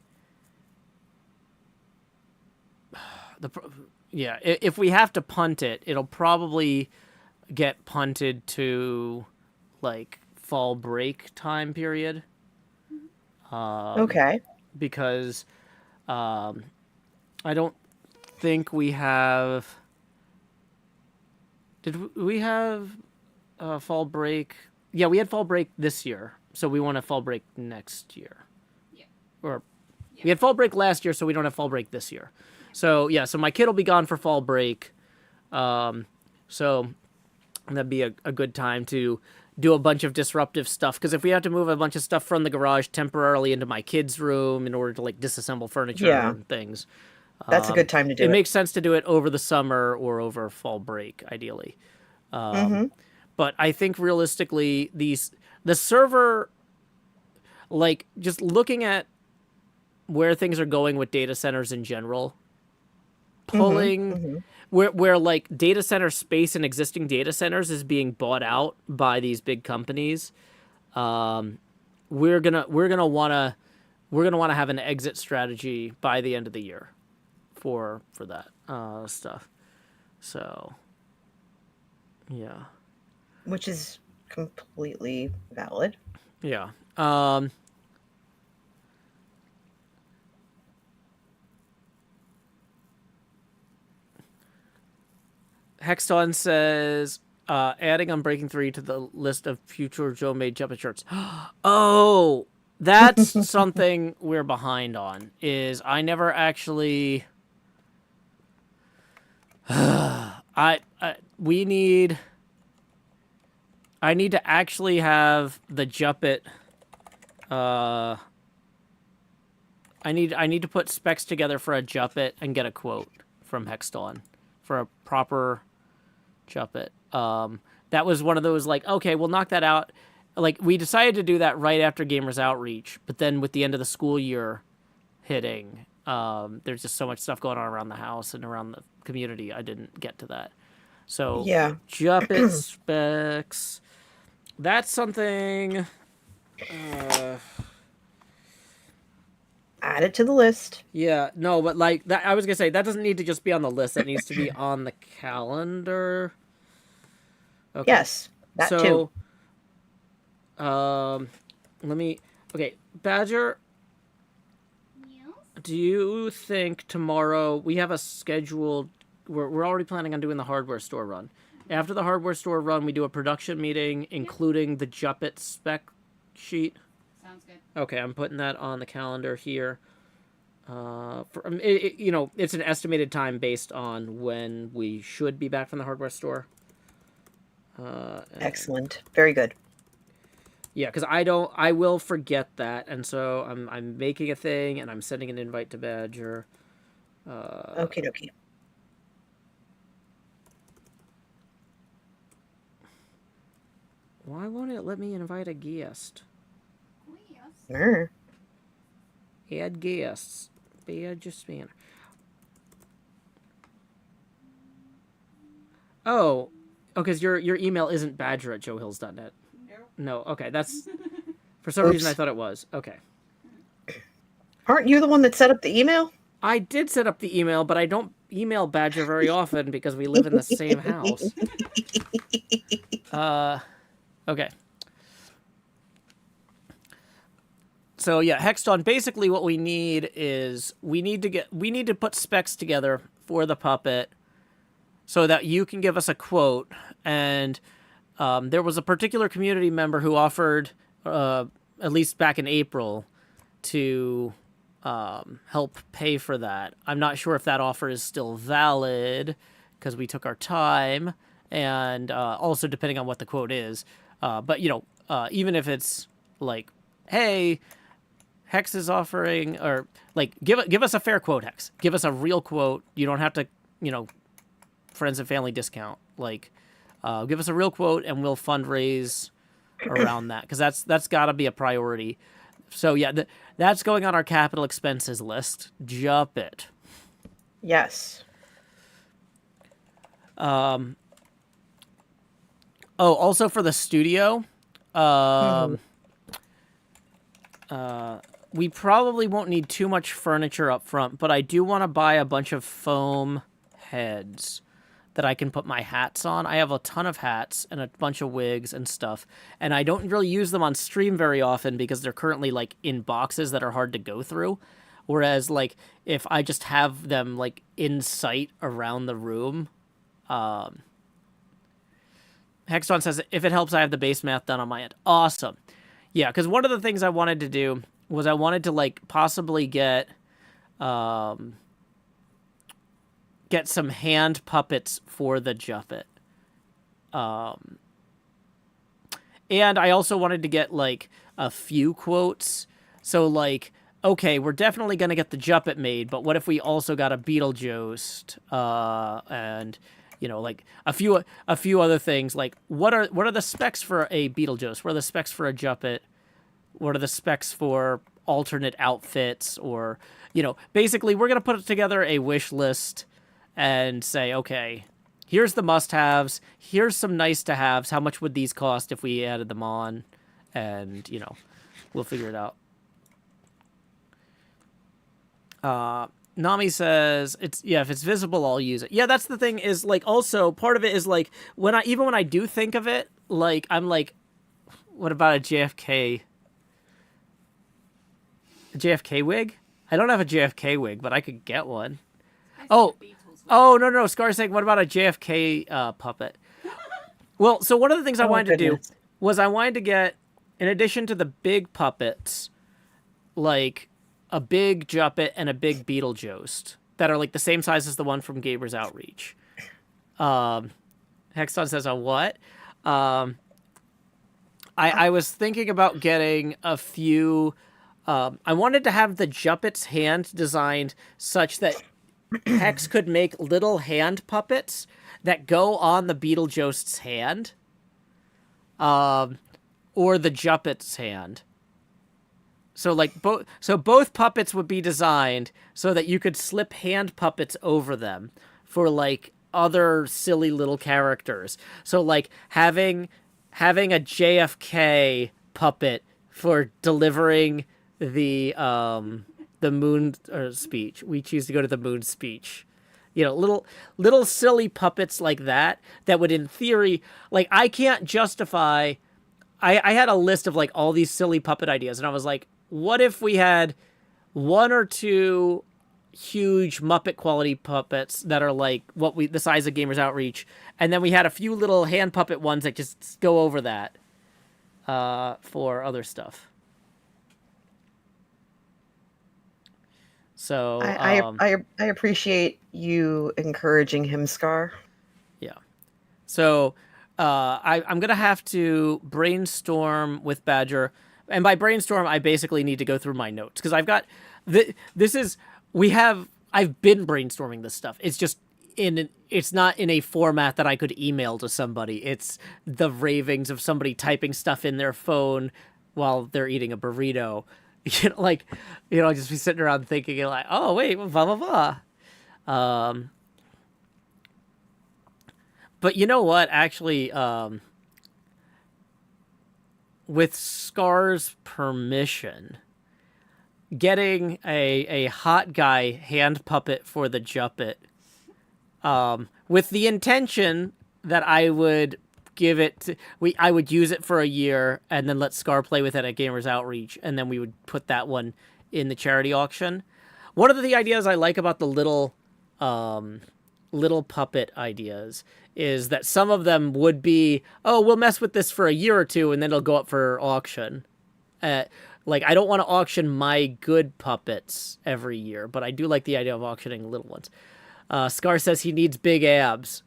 if we have to punt it, it'll probably get punted to like fall break time period. okay. Because I don't think we have... Did we have fall break? Yeah, we had fall break this year, so we want a fall break next year. Yeah. Or we had fall break last year, so we don't have fall break this year. So yeah, so my kid will be gone for fall break. So that'd be a good time to do a bunch of disruptive stuff. Because if we have to move a bunch of stuff from the garage temporarily into my kids' room in order to like disassemble furniture and things, that's a good time to do it. It makes sense to do it over the summer or over fall break, ideally. But I think realistically, the server, like just looking at where things are going with data centers in general, pulling where like data center space in existing data centers is being bought out by these big companies. We're gonna wanna have an exit strategy by the end of the year for that stuff. So yeah, which is completely valid. Yeah. Hexton says, adding Unbreaking 3 to the list of future Joe made jumping shirts. Oh, that's something we're behind on. Is I never actually. I need to actually have the Juppet. I need to put specs together for a Juppet and get a quote from Hexton for a proper Juppet. That was one of those like, okay, we'll knock that out. Like we decided to do that right after Gamers Outreach, but then with the end of the school year hitting, there's just so much stuff going on around the house and around the community. I didn't get to that. So yeah, Juppet specs. That's something. Add it to the list. Yeah, no, but like that, I was gonna say that doesn't need to just be on the list. That needs to be on the calendar. Okay. Yes, that too. Let me. Okay, Badger. Do you think tomorrow we have a scheduled? We're already planning on doing the hardware store run. After the hardware store run, we do a production meeting, including the Juppet spec sheet. Sounds good. Okay, I'm putting that on the calendar here. It's an estimated time based on when we should be back from the hardware store. Excellent, very good. Yeah, because I will forget that, and so I'm making a thing, and I'm sending an invite to Badger. Okie dokie. Why won't it let me invite a guest? Sure. Add guests. Badger Spanner. Oh, because your email isn't badger@joehills.net. No, okay, that's... For some reason I thought it was. Okay. Aren't you the one that set up the email? I did set up the email, but I don't email Badger very often because we live in the same house. Okay. So yeah, Hexton, basically what we need is we need to put specs together for the puppet so that you can give us a quote. And there was a particular community member who offered, at least back in April, to help pay for that. I'm not sure if that offer is still valid because we took our time, and also depending on what the quote is. But even if it's like, hey, Hex is offering, or like give us a fair quote, Hex. Give us a real quote. You don't have to, friends and family discount. Like, give us a real quote, and we'll fundraise around that because that's got to be a priority. So yeah, that's going on our capital expenses list. Juppet. Yes. Oh, also for the studio, we probably won't need too much furniture up front, but I do want to buy a bunch of foam heads that I can put my hats on. I have a ton of hats and a bunch of wigs and stuff, and I don't really use them on stream very often because they're currently like in boxes that are hard to go through. Whereas like if I just have them like in sight around the room, Hexton says, if it helps, I have the base math done on my end. Awesome. Yeah, because one of the things I wanted to do was I wanted to, like, possibly get get some hand puppets for the Juppet. And I also wanted to get, like, a few quotes. So, like, okay, we're definitely going to get the Juppet made, but what if we also got a Beetlejuice, and, you know, like, a few other things, like, what are the specs for a Beetlejuice? What are the specs for a Juppet? What are the specs for alternate outfits? Or, you know, basically, we're going to put together a wish list and say, okay, here's the must-haves, here's some nice-to-haves, how much would these cost if we added them on? And, you know, we'll figure it out. Nami says, if it's visible, I'll use it. Yeah, that's the thing is, like, also, part of it is, like, even when I do think of it, like, I'm like, what about a JFK wig? I don't have a JFK wig, but I could get one. Oh, no, Scar's saying, what about a JFK puppet? Well, so one of the things I wanted to do was I wanted to get, in addition to the big puppets, like a big Juppet and a big Beetlejuice that are like the same size as the one from Gaber's Outreach. Hexton says, a what? I was thinking about getting a few... I wanted to have the Juppet's hand designed such that Hex could make little hand puppets that go on the Beetlejuice's hand, or the Juppet's hand. So like both puppets would be designed so that you could slip hand puppets over them for like other silly little characters. So like having a JFK puppet for delivering the moon speech. We choose to go to the moon speech. You know, little silly puppets like that would, in theory, like, I can't justify... I had a list of, like, all these silly puppet ideas, and I was like, what if we had one or two huge Muppet quality puppets that are, like, the size of Gamers Outreach, and then we had a few little hand puppet ones that just go over that for other stuff. So I appreciate you encouraging him, Scar. Yeah. So I'm gonna have to brainstorm with Badger, and by brainstorm I basically need to go through my notes because I've got I've been brainstorming this stuff. It's just it's not in a format that I could email to somebody. It's the ravings of somebody typing stuff in their phone while they're eating a burrito. Just be sitting around thinking, like, oh, wait, blah, blah, blah. But you know what? Actually, with Scar's permission, getting a hot guy hand puppet for the Juppet, with the intention that I would give it I would use it for a year and then let Scar play with it at Gamers Outreach, and then we would put that one in the charity auction. One of the ideas I like about the little puppet ideas is that some of them would be, oh, we'll mess with this for a year or two and then it'll go up for auction. Like, I don't want to auction my good puppets every year, but I do like the idea of auctioning little ones. Scar says he needs big abs.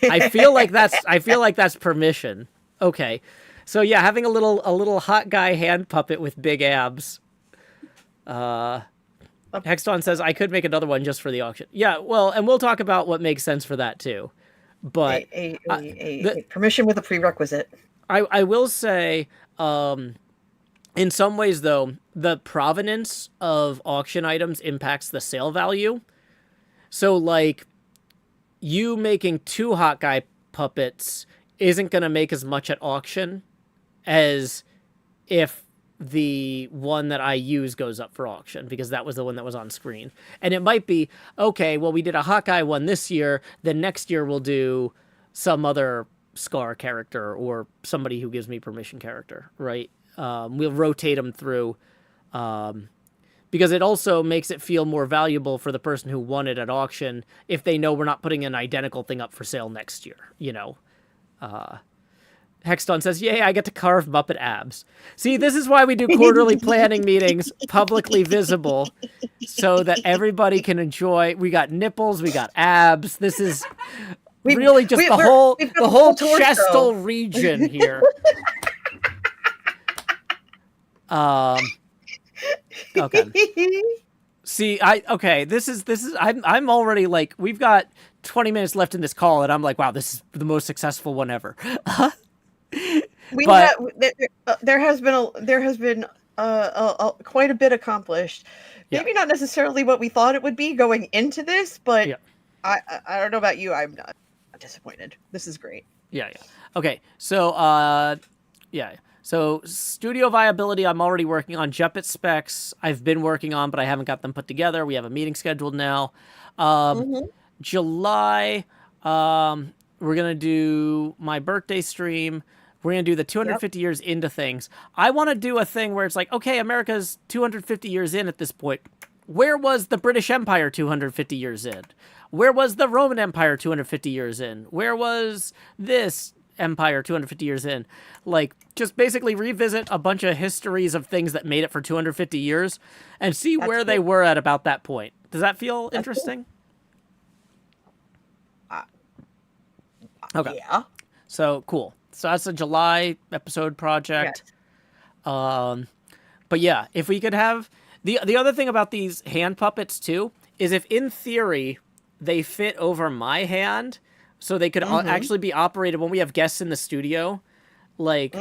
I feel like that's permission. Okay. So yeah, having a little hot guy hand puppet with big abs. Hexton says I could make another one just for the auction. Yeah, well, and we'll talk about what makes sense for that too. But a permission with a prerequisite. I will say, in some ways though, the provenance of auction items impacts the sale value. So like, you making 2 hot guy puppets isn't going to make as much at auction as if the one that I use goes up for auction, because that was the one that was on screen. And it might be, okay, well, we did a hot guy one this year, then next year we'll do some other Scar character or somebody who gives me permission character, right? We'll rotate them through, because it also makes it feel more valuable for the person who won it at auction if they know we're not putting an identical thing up for sale next year, you know? Hexton says, "Yay, I get to carve Muppet abs." See, this is why we do quarterly planning meetings publicly visible so that everybody can enjoy. We got nipples, we got abs. This is really just the whole chestal region here. Okay. See, this is I'm already like, we've got 20 minutes left in this call and I'm like, wow, this is the most successful one ever. There has been quite a bit accomplished. Maybe not necessarily what we thought it would be going into this, but I don't know about you. I'm not disappointed. This is great. Yeah. Okay. So, So studio viability, I'm already working on. Juppet specs, I've been working on, but I haven't got them put together. We have a meeting scheduled now. July, we're going to do my birthday stream. We're going to do the 250 years into things. I want to do a thing where it's like, okay, America's 250 years in at this point. Where was the British Empire 250 years in? Where was the Roman Empire 250 years in? Where was this empire 250 years in? Like, just basically revisit a bunch of histories of things that made it for 250 years and see where they were at about that point. Does that feel interesting? Okay. Yeah. So, cool. So that's a July episode project. Yes. But yeah, if we could have... The other thing about these hand puppets, too, is if in theory they fit over my hand, so they could actually be operated when we have guests in the studio, like,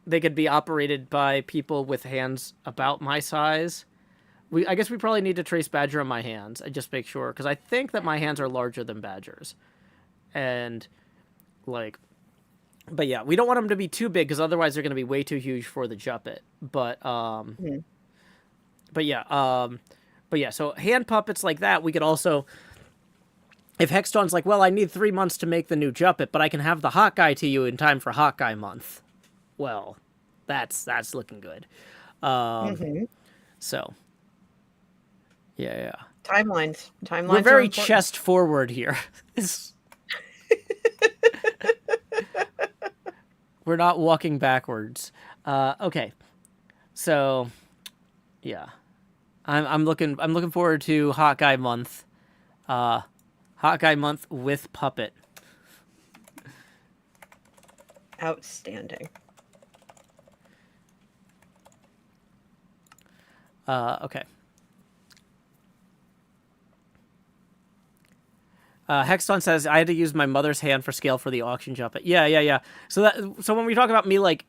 they could be operated by people with hands about my size. I guess we probably need to trace Badger on my hands and just make sure, because I think that my hands are larger than Badger's. And, like... But yeah, we don't want them to be too big because otherwise they're going to be way too huge for the Juppet. But yeah, so hand puppets like that, we could also, if Hexton's like, well, I need 3 months to make the new Juppet, but I can have the Hot Guy to you in time for Hot Guy month. Well, that's looking good. So, yeah. Timelines. We're very chest forward here. We're not walking backwards. Okay. So, yeah. I'm looking forward to Hot Guy month. Hot Guy month with puppet. Outstanding. Okay. Hexton says, I had to use my mother's hand for scale for the auction Juppet. Yeah. So when we talk about me, like,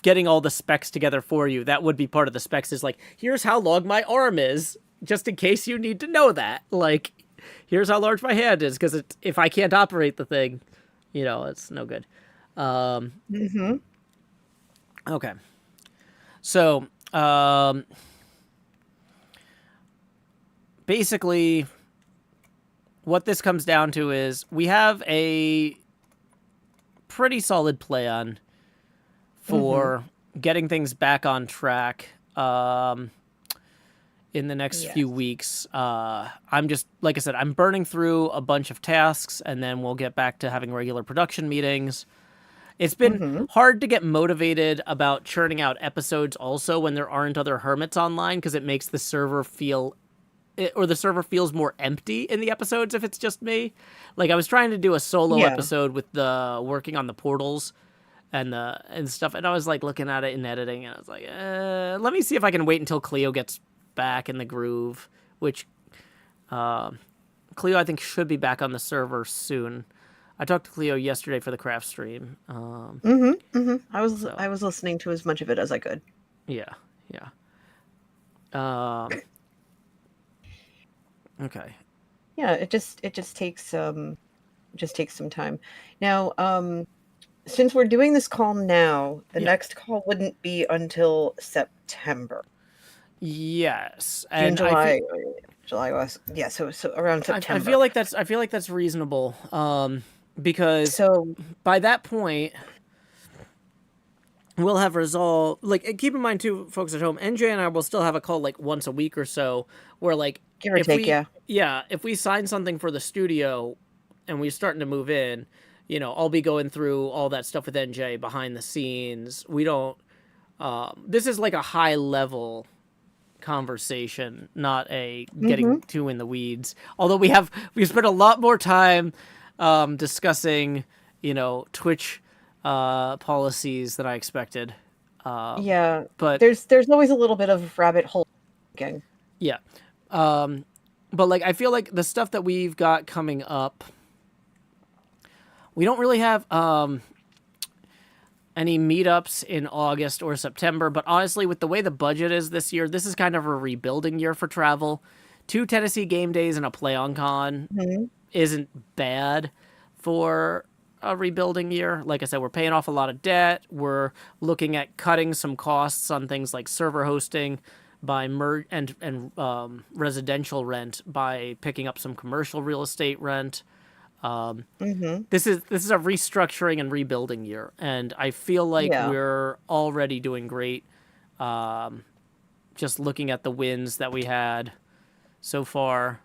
getting all the specs together for you, that would be part of the specs, is like, here's how long my arm is, just in case you need to know that. Like, here's how large my hand is, because if I can't operate the thing, it's no good. Okay. So, basically... what this comes down to is we have a pretty solid plan for getting things back on track in the next few weeks. I'm just, like I said, I'm burning through a bunch of tasks, and then we'll get back to having regular production meetings. It's been hard to get motivated about churning out episodes also when there aren't other hermits online, because it makes the server feel... the server feels more empty in the episodes if it's just me. Like, I was trying to do a solo episode with the working on the portals and stuff, and I was like looking at it in editing, and I was like, let me see if I can wait until Cleo gets back in the groove, which Cleo I think should be back on the server soon. I talked to Cleo yesterday for the craft stream. I was listening to as much of it as I could. Yeah. Okay. Yeah, it just takes some time. Now, since we're doing this call now, the next call wouldn't be until September. Yes, and July was so around September. I feel like that's reasonable. Because by that point we'll have resolved. Like, keep in mind too, folks at home, NJ and I will still have a call like once a week or so, where like give or take, if we sign something for the studio and we're starting to move in, I'll be going through all that stuff with NJ behind the scenes. We don't. This is like a high level conversation, not a getting too in the weeds. Although we've spent a lot more time discussing, Twitch policies than I expected. Yeah, but there's always a little bit of rabbit hole again. Yeah. But like I feel like the stuff that we've got coming up, we don't really have any meetups in August or September, but honestly, with the way the budget is this year, this is kind of a rebuilding year for travel. 2 Tennessee game days and a play on con isn't bad for a rebuilding year. Like I said, we're paying off a lot of debt. We're looking at cutting some costs on things like server hosting by and residential rent by picking up some commercial real estate rent. This is a restructuring and rebuilding year, and I feel like we're already doing great. Just looking at the wins that we had so far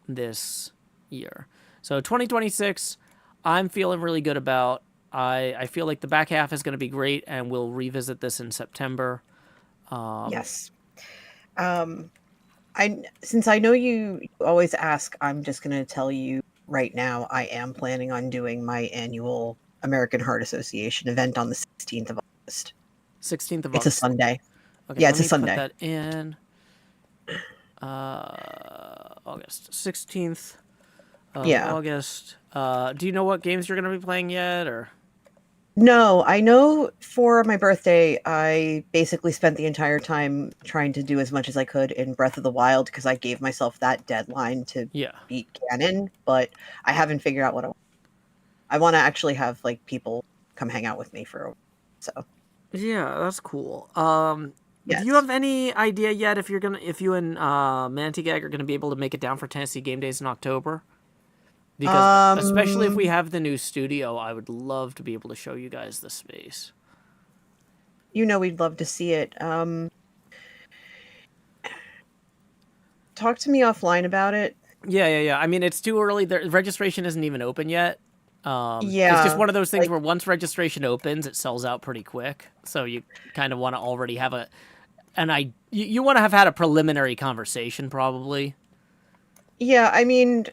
this year. So 2026, I'm feeling really good about. I feel like the back half is going to be great, and we'll revisit this in September. Yes. Since I know you always ask, I'm just going to tell you right now, I am planning on doing my annual American Heart Association event on the 16th of August. 16th of August. It's a Sunday. Okay, yeah, it's a Sunday. Put that in August 16th of August. Do you know what games you're going to be playing yet, or? No, I know for my birthday, I basically spent the entire time trying to do as much as I could in Breath of the Wild because I gave myself that deadline to beat Ganon, but I haven't figured out what I want to actually have like people come hang out with me for a while. So yeah, that's cool. Yes. Do you have any idea yet if you and Mantigag are gonna be able to make it down for Tennessee Game Days in October? Because especially if we have the new studio, I would love to be able to show you guys the space. We'd love to see it. Talk to me offline about it. Yeah. I mean, it's too early. The registration isn't even open yet. It's just one of those things where once registration opens, it sells out pretty quick. So you kind of want to already have you want to have had a preliminary conversation, probably. Yeah, I mean,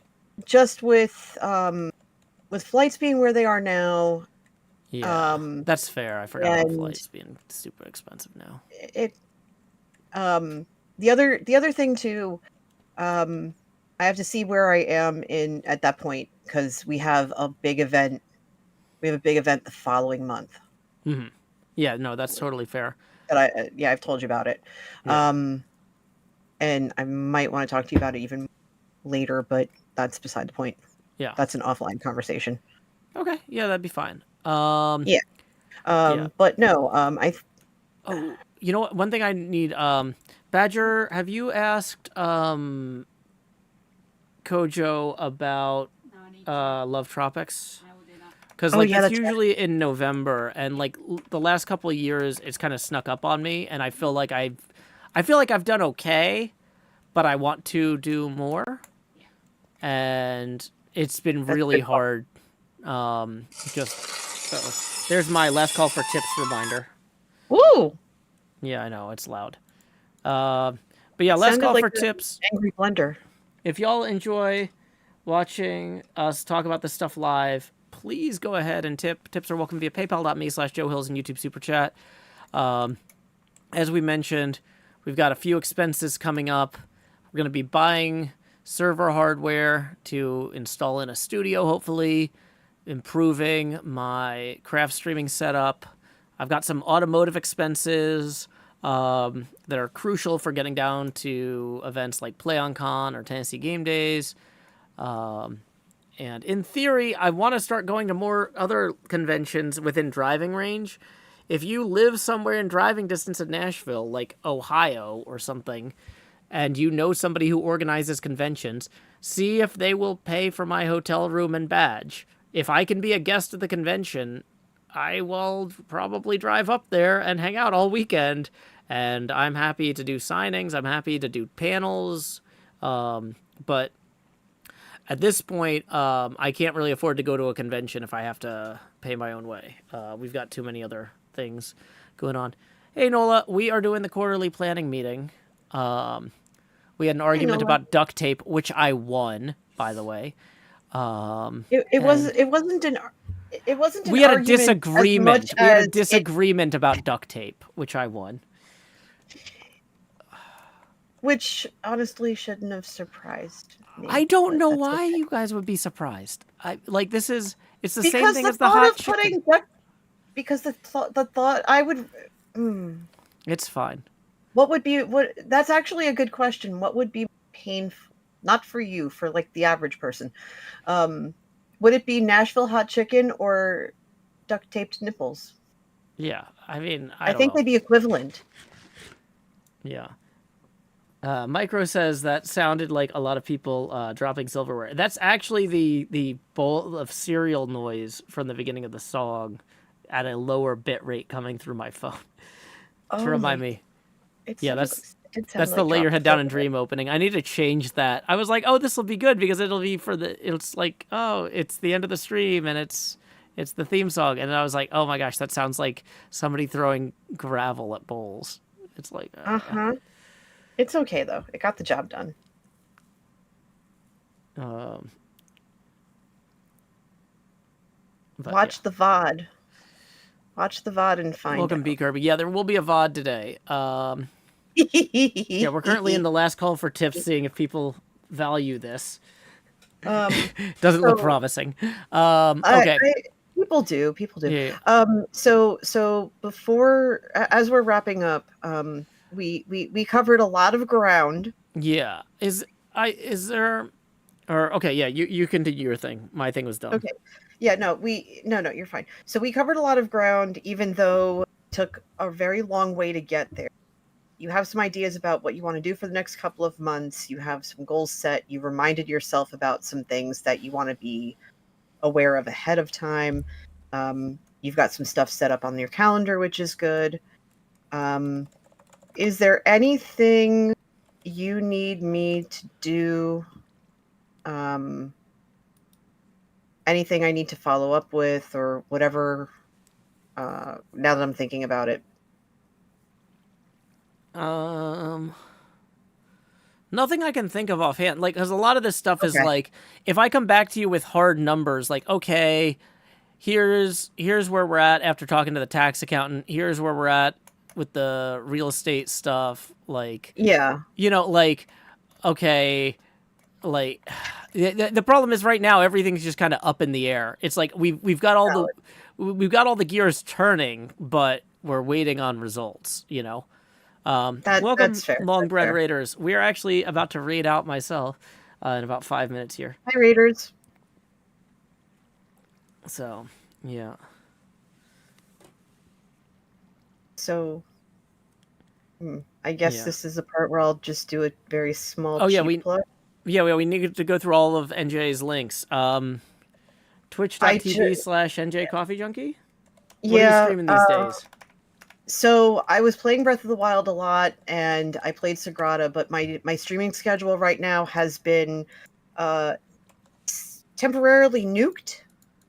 just with flights being where they are now. Yeah, that's fair. I forgot about flights being super expensive now. The other thing too, I have to see where I am at that point because we have a big event. We have a big event the following month. Mm-hmm. Yeah, no, that's totally fair. But I've told you about it. Yeah. And I might want to talk to you about it even later, but that's beside the point. Yeah, that's an offline conversation. Okay, yeah, that'd be fine. But no, Oh, you know what? One thing I need, Badger, have you asked Kojo about Love Tropics? Because it's usually in November, and like the last couple of years, it's kind of snuck up on me, and I feel like I've done okay, but I want to do more. And it's been really hard. There's my last call for tips reminder. Woo! Yeah, I know it's loud. But yeah, last call for tips. Angry blender. If y'all enjoy watching us talk about this stuff live, please go ahead and tip. Tips are welcome via paypal.me/JoeHills and YouTube Super Chat. As we mentioned, we've got a few expenses coming up. We're going to be buying server hardware to install in a studio, hopefully, improving my craft streaming setup. I've got some automotive expenses that are crucial for getting down to events like PlayOnCon or Tennessee Game Days. And in theory, I want to start going to more other conventions within driving range. If you live somewhere in driving distance of Nashville, like Ohio or something, and you know somebody who organizes conventions, see if they will pay for my hotel room and badge. If I can be a guest at the convention, I will probably drive up there and hang out all weekend. And I'm happy to do signings. I'm happy to do panels. But at this point, I can't really afford to go to a convention if I have to pay my own way. We've got too many other things going on. Hey, Nola, we are doing the quarterly planning meeting. We had an argument about duct tape, which I won, by the way. It wasn't an we had a argument disagreement. We had a as disagreement about duct tape, which I won. which honestly shouldn't have surprised me. I don't but know that's why okay. you guys would be surprised. It's the same Because thing the as the thought hot of chicken. putting duct, because the thought I would. It's fine. That's actually a good question. What would be painful? Not for you, for like the average person. Would it be Nashville hot chicken or duct taped nipples? Yeah, I mean, I don't think know. they'd be equivalent. Yeah. Micro says that sounded like a lot of people dropping silverware. That's actually the bowl of cereal noise from the beginning of the song at a lower bit rate coming through my phone to remind me. Yeah, that's the Lay Your Head Down and Dream opening. I need to change that. I was like, oh, this will be good because it'll be it's like, oh, it's the end of the stream and it's the theme song. And I was like, oh my gosh, that sounds like somebody throwing gravel at bowls. It's like, It's okay though. It got the job done. Watch the VOD. Watch the VOD and find Welcome, out. B. Kirby. Yeah, there will be a VOD today. Yeah, we're currently in the last call for tips, seeing if people value this. Doesn't look promising. Okay. People do. Yeah. So before, as we're wrapping up, we covered a lot of ground. Yeah. Is there, or okay? Yeah. You continue your thing. My thing was done. Okay. Yeah. No. You're fine. So we covered a lot of ground, even though it took a very long way to get there. You have some ideas about what you want to do for the next couple of months. You have some goals set. You reminded yourself about some things that you want to be aware of ahead of time. You've got some stuff set up on your calendar, which is good. Is there anything you need me to do? Anything I need to follow up with or whatever, now that I'm thinking about it? Nothing I can think of offhand. Like, because a lot of this stuff is like, if I come back to you with hard numbers, like, okay, here's where we're at after talking to the tax accountant. Here's where we're at with the real estate stuff. Like, yeah, like, okay, like the problem is right now everything's just kind of up in the air. It's like we've got all the gears turning, but we're waiting on results. Welcome, that's fair. Longbred Raiders. We are actually about to raid out myself in about 5 minutes here. Hi, Raiders. So, yeah. So, I guess this is the part where I'll just do a very small. plug. We need to go through all of NJ's links. Twitch.tv/NJCoffeeJunkie. What are you streaming these days? So I was playing Breath of the Wild a lot, and I played Sagrada, but my streaming schedule right now has been temporarily nuked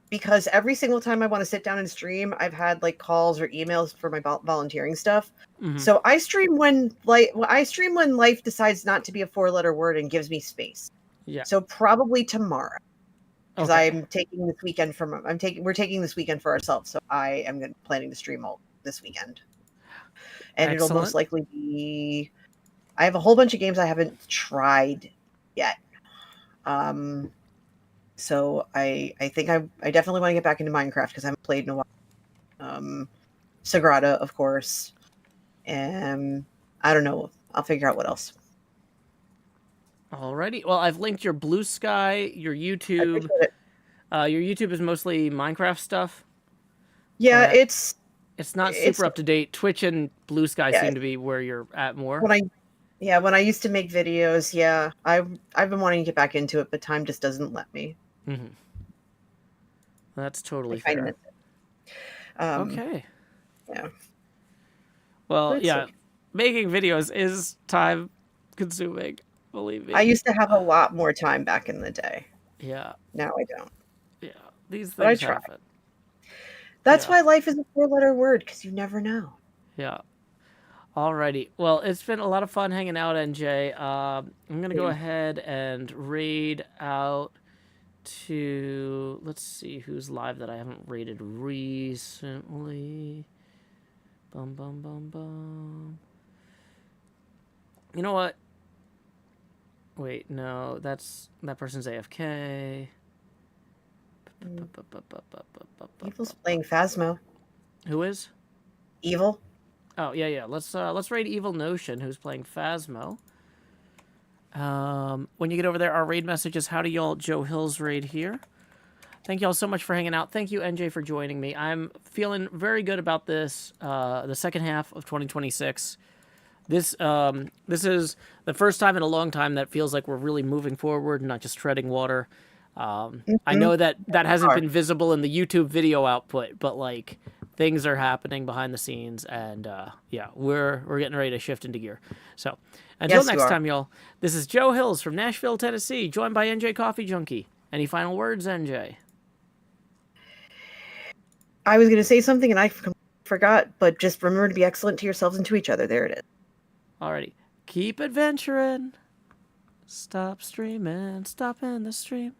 because every single time I want to sit down and stream, I've had like calls or emails for my volunteering stuff. Mm-hmm. So I stream when life decides not to be a 4-letter word and gives me space. Yeah. So probably tomorrow, because I'm taking this weekend we're taking this weekend for ourselves. So I am planning to stream all this weekend. And Excellent. It'll most likely be. I have a whole bunch of games I haven't tried yet. So I think I definitely want to get back into Minecraft because I haven't played in a while. Sagrada, of course. And I don't know. I'll figure out what else. Alrighty. Well, I've linked your Blue Sky, your YouTube. Your YouTube is mostly Minecraft stuff. Yeah, it's not super up to date. Twitch and Blue Sky seem to be where you're at more. When I used to make videos, I've been wanting to get back into it, but time just doesn't let me. Mm-hmm. That's totally fair. Okay. Yeah. Well, making videos is time consuming. Believe me. I used to have a lot more time back in the day. Yeah. Now I don't. Yeah. These But I things try. happen. That's Yeah. why life is a 4-letter word, because you never know. Yeah. Alrighty. Well, it's been a lot of fun hanging out, NJ. I'm gonna go ahead and raid out to, let's see who's live that I haven't raided recently. Bum bum bum bum. You know what? Wait, no, that person's AFK. Evil's playing Phasmo. Who is? Evil? Oh yeah. Let's raid Evil Notion, who's playing Phasmo. When you get over there, our raid message is how do y'all Joe Hills raid here. Thank y'all so much for hanging out. Thank you, NJ, for joining me. I'm feeling very good about this. The second half of 2026. This is the first time in a long time that feels like we're really moving forward and not just treading water. I know that hasn't been visible in the YouTube video output, but like things are happening behind the scenes, and yeah, we're getting ready to shift into gear. So until next time, y'all, this is Joe Hills from Nashville, Tennessee, joined by NJCoffeeJunkie. Any final words, NJ? I was going to say something and I forgot, but just remember to be excellent to yourselves and to each other. There it is. Alrighty. Keep adventuring. Stop streaming. Stop in the stream.